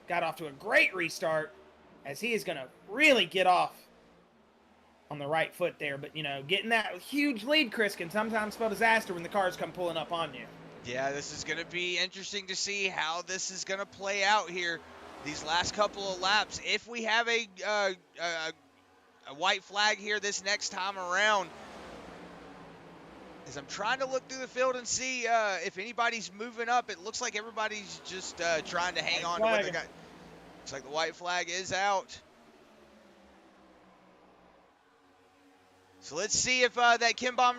got off to a great restart as he is going to really get off on the right foot there. But, getting that huge lead, Chris, can sometimes spell disaster when the cars come pulling up on you. Yeah, this is going to be interesting to see how this is going to play out here these last couple of laps. If we have a white flag here this next time around, as I'm trying to look through the field and see if anybody's moving up, it looks like everybody's just trying to hang on to what they got. Looks like the white flag is out. So let's see if that Ken Baum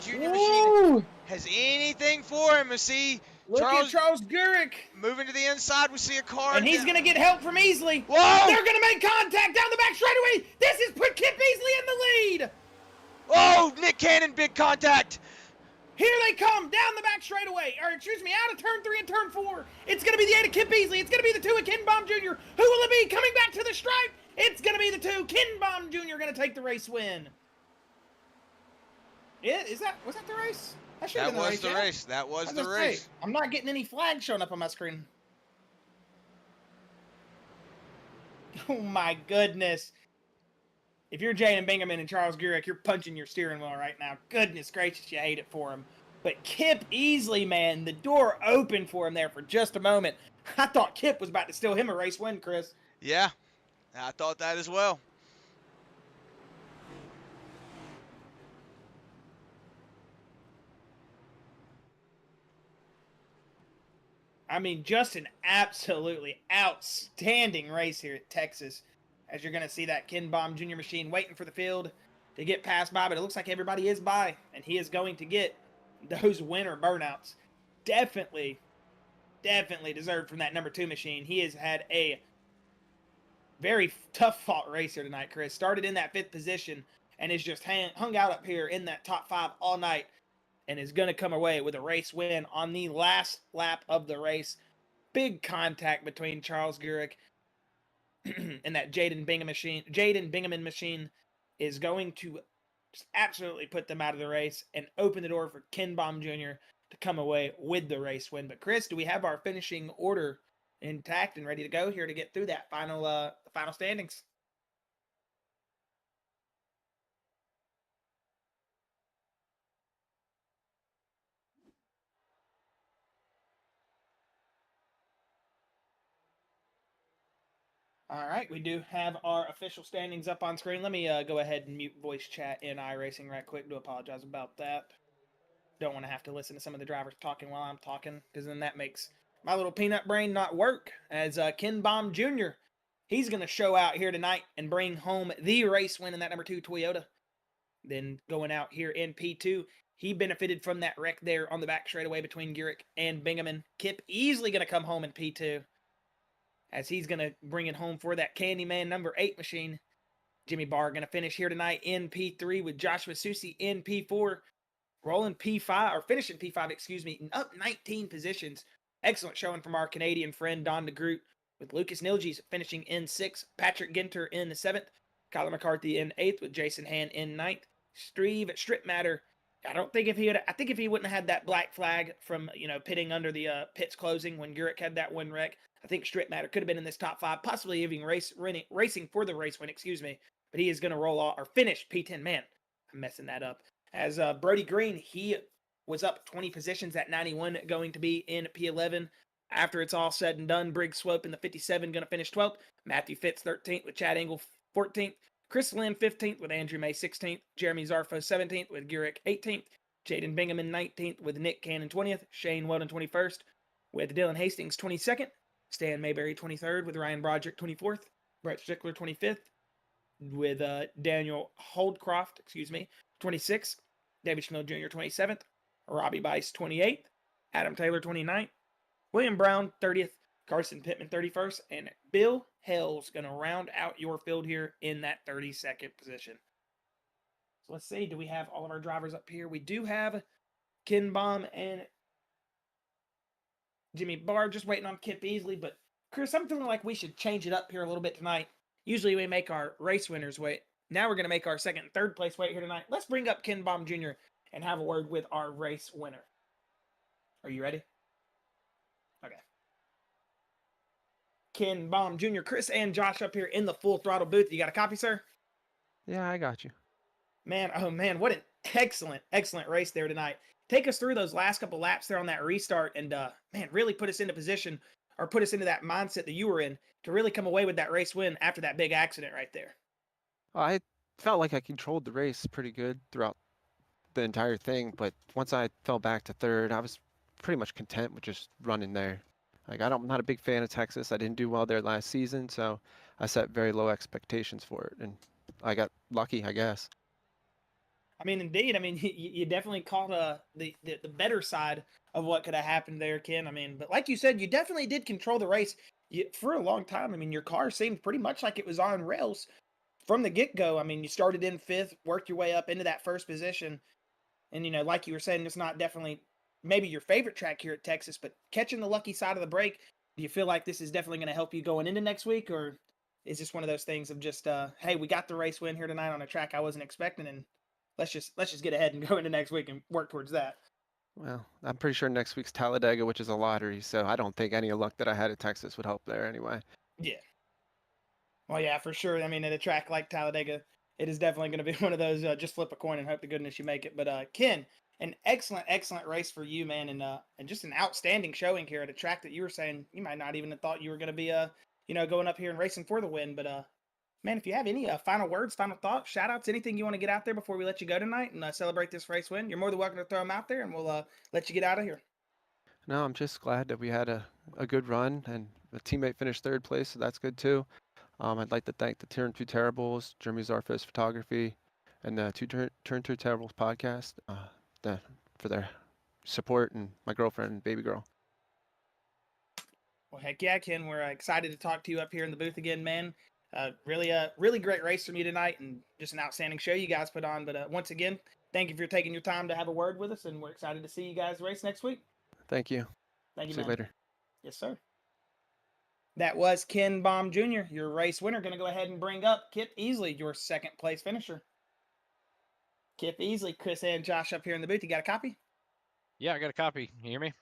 Jr. machine has anything for him. We see Look at Charles Gurick moving to the inside. We see a car. And he's going to get help from Easley. Whoa! They're going to make contact down the back straightaway. This has put Kip Easley in the lead. Oh, Nick Cannon, big contact. Here they come down the back straightaway. Or, excuse me, out of turn 3 and turn 4. It's going to be the 8 of Kip Easley. It's going to be the 2 of Ken Baum Jr. Who will it be coming back to the stripe? It's going to be the 2. Ken Baum Jr. going to take the race win. Yeah, was that the race? That should have That been the was race, the yeah. race. That I was was the gonna say, race. I'm not getting any flags showing up on my screen. Oh my goodness. If you're Jaden Bingaman and Charles Gurek, you're punching your steering wheel right now. Goodness gracious, you hate it for him. But Kip Easley, man, the door opened for him there for just a moment. I thought Kip was about to steal him a race win, Chris. Yeah, I thought that as well. I mean, just an absolutely outstanding race here at Texas. As you're going to see that Ken Baum Jr. machine waiting for the field to get passed by, but it looks like everybody is by, and he is going to get those winner burnouts. Definitely, definitely deserved from that number 2 machine. He has had a very tough fought race here tonight, Chris. Started in that 5th position and is just hung out up here in that top 5 all night and is going to come away with a race win on the last lap of the race. Big contact between Charles Gurek and that Jaden Bingaman machine is going to just absolutely put them out of the race and open the door for Ken Baum Jr. to come away with the race win. But Chris, do we have our finishing order intact and ready to go here to get through that final standings? All right, we do have our official standings up on screen. Let me go ahead and mute voice chat in iRacing right quick. Do apologize about that. Don't want to have to listen to some of the drivers talking while I'm talking, because then that makes my little peanut brain not work. As Ken Baum Jr., he's going to show out here tonight and bring home the race win in that number 2 Toyota. Then going out here in P2, he benefited from that wreck there on the back straightaway between Gurek and Bingaman. Kip easily going to come home in P2, as he's going to bring it home for that Candyman number 8 machine. Jimmy Barr going to finish here tonight in P3 with Joshua Susi in P4. Rolling P5, or finishing P5, excuse me, up 19 positions. Excellent showing from our Canadian friend Don DeGroot, with Lucas Nilges finishing in 6th, Patrick Ginter in 7th, Kyler McCarthy in 8th, with Jason Han in 9th. Steve Stripmatter, I think if he wouldn't have had that black flag from, pitting under the pits closing when Gurek had that one wreck, I think Stripmatter could have been in this top 5, possibly even racing for the race win, excuse me. But he is going to roll off, or finish P10. Man, I'm messing that up. As Brody Green, he was up 20 positions at 91, going to be in P11. After it's all said and done, Briggs Swope in the 57 going to finish 12th. Matthew Fitz 13th with Chad Engel 14th. Chris Lynn 15th with Andrew May 16th. Jeremy Zarfo 17th with Gurek 18th. Jaden Bingaman 19th with Nick Cannon 20th. Shane Weldon 21st with Dylan Hastings 22nd. Stan Mayberry 23rd with Ryan Broderick 24th. Brett Strickler 25th with Daniel Holdcroft, 26th. David Schnell Jr. 27th. Robbie Bice 28th. Adam Taylor 29th. William Brown 30th. Carson Pittman 31st. And Bill Hell's going to round out your field here in that 32nd position. So let's see. Do we have all of our drivers up here? We do have Ken Baum and Jimmy Barr just waiting on Kip Easley. But Chris, I'm feeling like we should change it up here a little bit tonight. Usually we make our race winners wait. Now we're going to make our second and third place wait here tonight. Let's bring up Ken Baum Jr. and have a word with our race winner. Are you ready? Okay. Ken Baum Jr., Chris, and Josh up here in the Full Throttle booth. You got a copy, sir? Yeah, I got you. Man, oh man, what an excellent race there tonight. Take us through those last couple laps there on that restart and, man, really put us into position, or put us into that mindset that you were in to really come away with that race win after that big accident right there. I felt like I controlled the race pretty good throughout the entire thing, but once I fell back to third, I was pretty much content with just running there. Like I'm not a big fan of Texas. I didn't do well there last season, so I set very low expectations for it, and I got lucky, I guess. I mean, indeed. I mean, you definitely caught the better side of what could have happened there, Ken. I mean, but like you said, you definitely did control the race for a long time. I mean, your car seemed pretty much like it was on rails from the get-go. I mean, you started in 5th, worked your way up into that first position. And, like you were saying, it's not definitely maybe your favorite track here at Texas, but catching the lucky side of the break, do you feel like this is definitely going to help you going into next week? Or is this one of those things of just, hey, we got the race win here tonight on a track I wasn't expecting, and let's just get ahead and go into next week and work towards that. Well, I'm pretty sure next week's Talladega, which is a lottery, so I don't think any luck that I had at Texas would help there anyway. Yeah. Well, yeah, for sure. I mean, at a track like Talladega, it is definitely going to be one of those just flip a coin and hope to goodness you make it. But Ken, an excellent race for you, man, and just an outstanding showing here at a track that you were saying you might not even have thought you were going to be going up here and racing for the win. But man, if you have any final words, final thoughts, shout outs, anything you want to get out there before we let you go tonight and celebrate this race win, you're more than welcome to throw them out there, and we'll let you get out of here. No, I'm just glad that we had a good run and a teammate finished third place, so that's good too. I'd like to thank the Turn 2 Terribles, Jeremy Zarfis Photography, and the Turn 2 Terribles podcast for their support, and my girlfriend and baby girl. Well, heck yeah, Ken, we're excited to talk to you up here in the booth again, man. Really great race from you tonight, and just an outstanding show you guys put on. But once again, thank you for taking your time to have a word with us, and we're excited to see you guys race next week. Thank you. Thank you, See man. you later. Yes, sir. That was Ken Baum Jr., your race winner. Going to go ahead and bring up Kip Easley, your second place finisher. Kip Easley, Chris and Josh up here in the booth. You got a copy? Yeah, I got a copy. You hear me?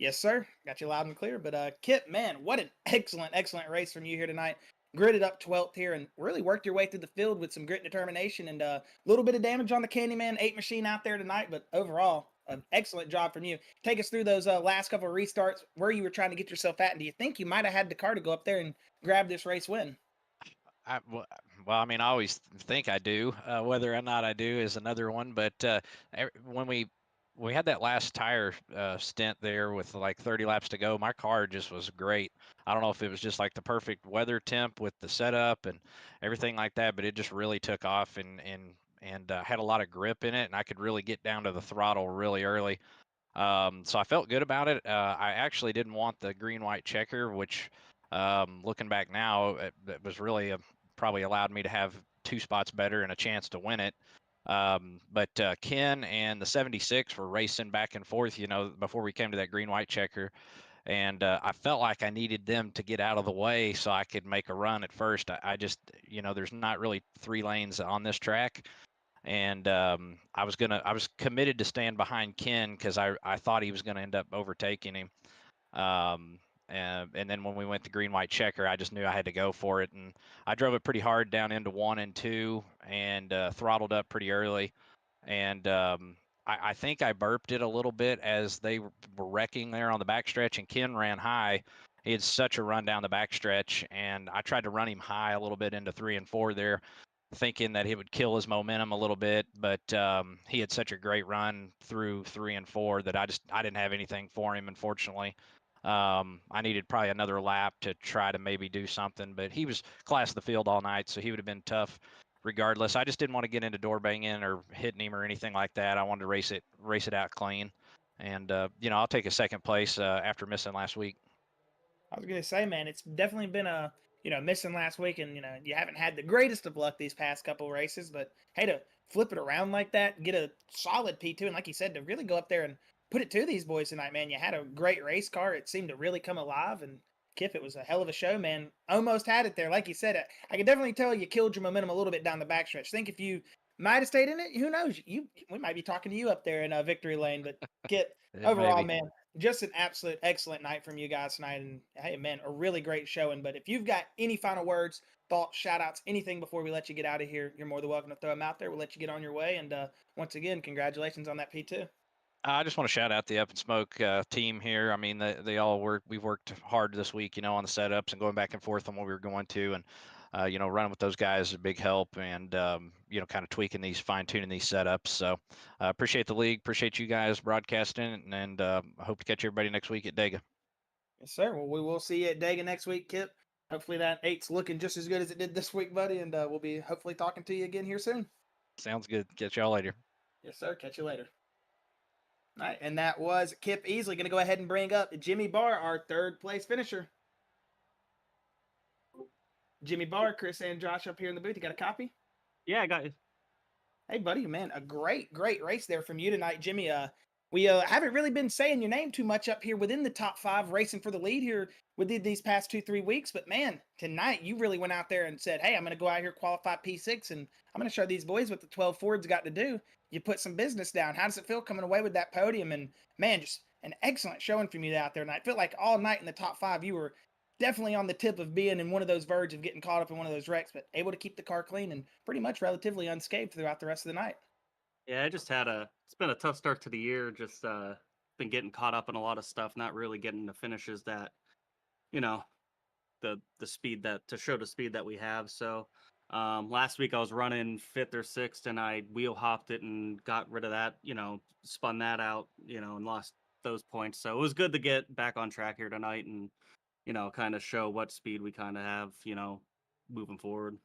Yes, sir. Got you loud and clear. But Kip, man, what an excellent race from you here tonight. Gritted up 12th here and really worked your way through the field with some grit and determination, and a little bit of damage on the Candyman 8 machine out there tonight, but overall, an excellent job from you. Take us through those last couple of restarts, where you were trying to get yourself at, and do you think you might have had the car to go up there and grab this race win? Well, I mean, I always think I do. Whether or not I do is another one. But when we had that last tire stint there with like 30 laps to go, my car just was great. I don't know if it was just like the perfect weather temp with the setup and everything like that, but it just really took off and had a lot of grip in it, and I could really get down to the throttle really early. So I felt good about it. I actually didn't want the green-white checker, which, looking back now, it was really probably allowed me to have 2 spots better and a chance to win it. But Ken and the 76 were racing back and forth, before we came to that green-white checker. And I felt like I needed them to get out of the way so I could make a run at first. I just, there's not really 3 lanes on this track. And I was committed to stand behind Ken because I thought he was going to end up overtaking him. And then when we went to green white checker, I just knew I had to go for it, and I drove it pretty hard down into 1 and 2 and throttled up pretty early. And I think I burped it a little bit as they were wrecking there on the backstretch, and Ken ran high. He had such a run down the backstretch, and I tried to run him high a little bit into 3 and 4 there, thinking that it would kill his momentum a little bit, but he had such a great run through 3 and 4 that I didn't have anything for him, unfortunately. I needed probably another lap to try to maybe do something, but he was class of the field all night, so he would have been tough regardless. I just didn't want to get into door banging or hitting him or anything like that. I wanted to race it out clean, and I'll take a second place after missing last week. I was going to say, man, it's definitely been missing last week, and, you haven't had the greatest of luck these past couple races, but hey, to flip it around like that, get a solid P2, and like you said, to really go up there and put it to these boys tonight, man, you had a great race car. It seemed to really come alive, and Kip, it was a hell of a show, man. Almost had it there. Like you said, I could definitely tell you killed your momentum a little bit down the backstretch. Think if you might have stayed in it, who knows? We might be talking to you up there in victory lane, but Kip, overall, Maybe. man, just an absolute excellent night from you guys tonight. And hey, man, a really great showing. But if you've got any final words, thoughts, shout outs, anything before we let you get out of here, you're more than welcome to throw them out there. We'll let you get on your way. And once again, congratulations on that P2. I just want to shout out the Up and Smoke team here. I mean, they all we've worked hard this week, on the setups and going back and forth on what we were going to. And, running with those guys is a big help, and, kind of tweaking fine tuning these setups. So appreciate the league. Appreciate you guys broadcasting, and I hope to catch everybody next week at Dega. Yes, sir. Well, we will see you at Dega next week, Kip. Hopefully that 8's looking just as good as it did this week, buddy. And we'll be hopefully talking to you again here soon. Sounds good. Catch y'all later. Yes, sir. Catch you later. All right, and that was Kip Easley. Going to go ahead and bring up Jimmy Barr, our third place finisher. Jimmy Barr, Chris and Josh up here in the booth. You got a copy? Yeah, I got it. Hey, buddy, man, a great race there from you tonight, Jimmy. we haven't really been saying your name too much up here within the top 5 racing for the lead here within these past 2-3 weeks. But man, tonight you really went out there and said, hey, I'm going to go out here, qualify P6, and I'm going to show these boys what the 12 Ford's got to do. You put some business down. How does it feel coming away with that podium? And man, just an excellent showing from you out there. And I feel like all night in the top 5, you were definitely on the tip of being in one of those verge of getting caught up in one of those wrecks, but able to keep the car clean and pretty much relatively unscathed throughout the rest of the night. Yeah, it's been a tough start to the year. Just been getting caught up in a lot of stuff, not really getting the finishes that, you know, the speed that to show the speed that we have. So last week I was running 5th or 6th, and I wheel hopped it and got rid of that, spun that out, and lost those points. So it was good to get back on track here tonight and, kind of show what speed we kind of have, moving forward.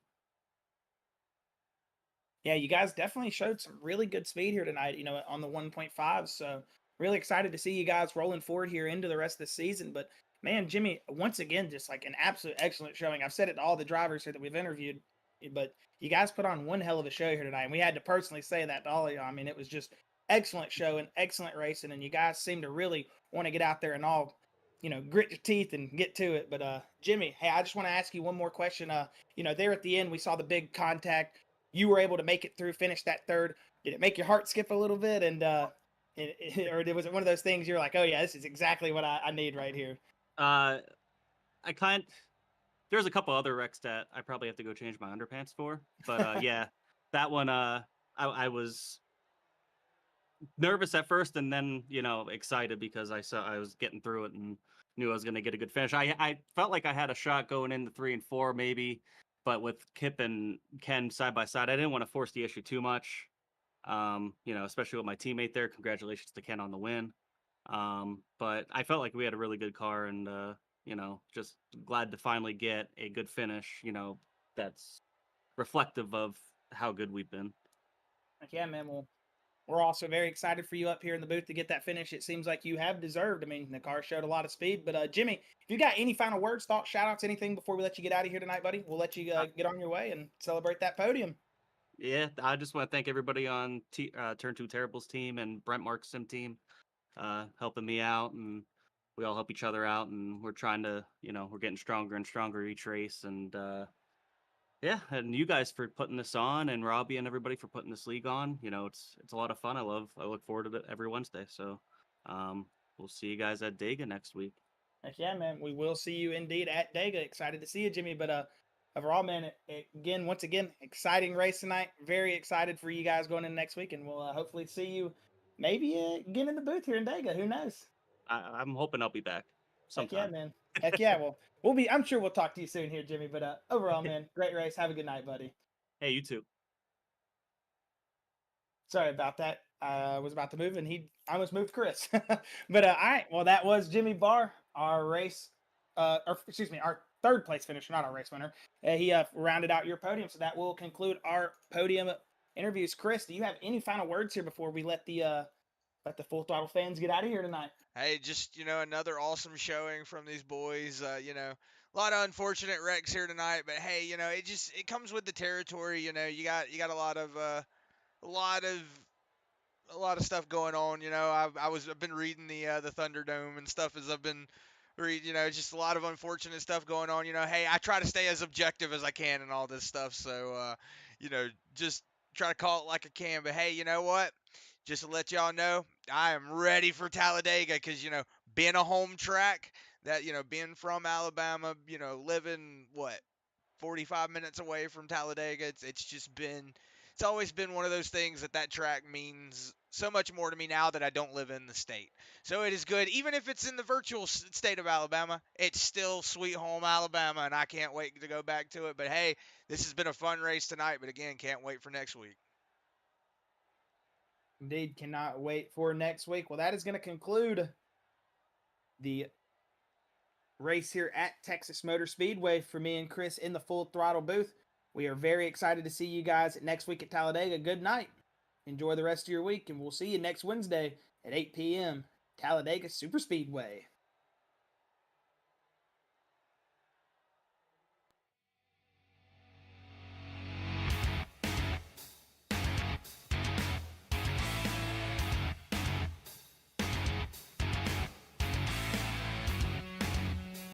Yeah, you guys definitely showed some really good speed here tonight, on the 1.5. So really excited to see you guys rolling forward here into the rest of the season. But man, Jimmy, once again, just like an absolute excellent showing. I've said it to all the drivers here that we've interviewed, but you guys put on one hell of a show here tonight. And we had to personally say that to all of you. I mean, it was just excellent show and excellent racing. And you guys seem to really want to get out there and all, grit your teeth and get to it. But Jimmy, hey, I just want to ask you one more question. There at the end, we saw the big contact. You were able to make it through, finish that third. Did it make your heart skip a little bit? And or was it one of those things you're like, oh yeah, this is exactly what I need right here? There's a couple other wrecks that I probably have to go change my underpants for, but yeah, that one I was nervous at first, and then excited because I was getting through it and knew I was going to get a good finish. I felt like I had a shot going into 3 and 4 maybe. But with Kip and Ken side by side, I didn't want to force the issue too much. Especially with my teammate there. Congratulations to Ken on the win. But I felt like we had a really good car, and just glad to finally get a good finish. That's reflective of how good we've been. Yeah, man. Well, we're also very excited for you up here in the booth to get that finish. It seems like you have deserved. I mean, the car showed a lot of speed. But Jimmy, if you got any final words, thoughts, shout outs, anything before we let you get out of here tonight, buddy, we'll let you get on your way and celebrate that podium. Yeah, I just want to thank everybody on Turn 2 Terrible's team and Brent Mark's sim team helping me out, and we all help each other out, and we're trying to, we're getting stronger and stronger each race, and yeah, and you guys for putting this on, and Robbie and everybody for putting this league on. It's a lot of fun. I look forward to it every Wednesday. So we'll see you guys at Dega next week. Heck yeah, man. We will see you indeed at Dega. Excited to see you, Jimmy. But overall, man, once again, exciting race tonight. Very excited for you guys going in next week, and we'll hopefully see you maybe again in the booth here in Dega. Who knows? I'm hoping I'll be back sometime. Heck yeah, man. Heck yeah. Well, I'm sure we'll talk to you soon here, Jimmy. But overall, man, great race. Have a good night, buddy. Hey, you too. Sorry about that. I was about to move, and I almost moved Chris. But all right. Well, that was Jimmy Barr, our race, our third place finisher, not our race winner. He rounded out your podium, so that will conclude our podium interviews. Chris, do you have any final words here before we let the Full Throttle fans get out of here tonight? Hey, just another awesome showing from these boys. A lot of unfortunate wrecks here tonight, but hey, it comes with the territory. You got a lot of stuff going on. I've been reading the Thunderdome and stuff as I've been reading. Just a lot of unfortunate stuff going on. Hey, I try to stay as objective as I can and all this stuff. So just try to call it like I can. But hey, you know what? Just to let y'all know, I am ready for Talladega because, being a home track, that, being from Alabama, living, 45 minutes away from Talladega, it's always been one of those things that track means so much more to me now that I don't live in the state. So it is good. Even if it's in the virtual state of Alabama, it's still sweet home Alabama, and I can't wait to go back to it. But hey, this has been a fun race tonight, but again, can't wait for next week. Indeed, cannot wait for next week. Well, that is going to conclude the race here at Texas Motor Speedway for me and Chris in the Full Throttle booth. We are very excited to see you guys next week at Talladega. Good night. Enjoy the rest of your week, and we'll see you next Wednesday at 8 p.m. Talladega Super Speedway.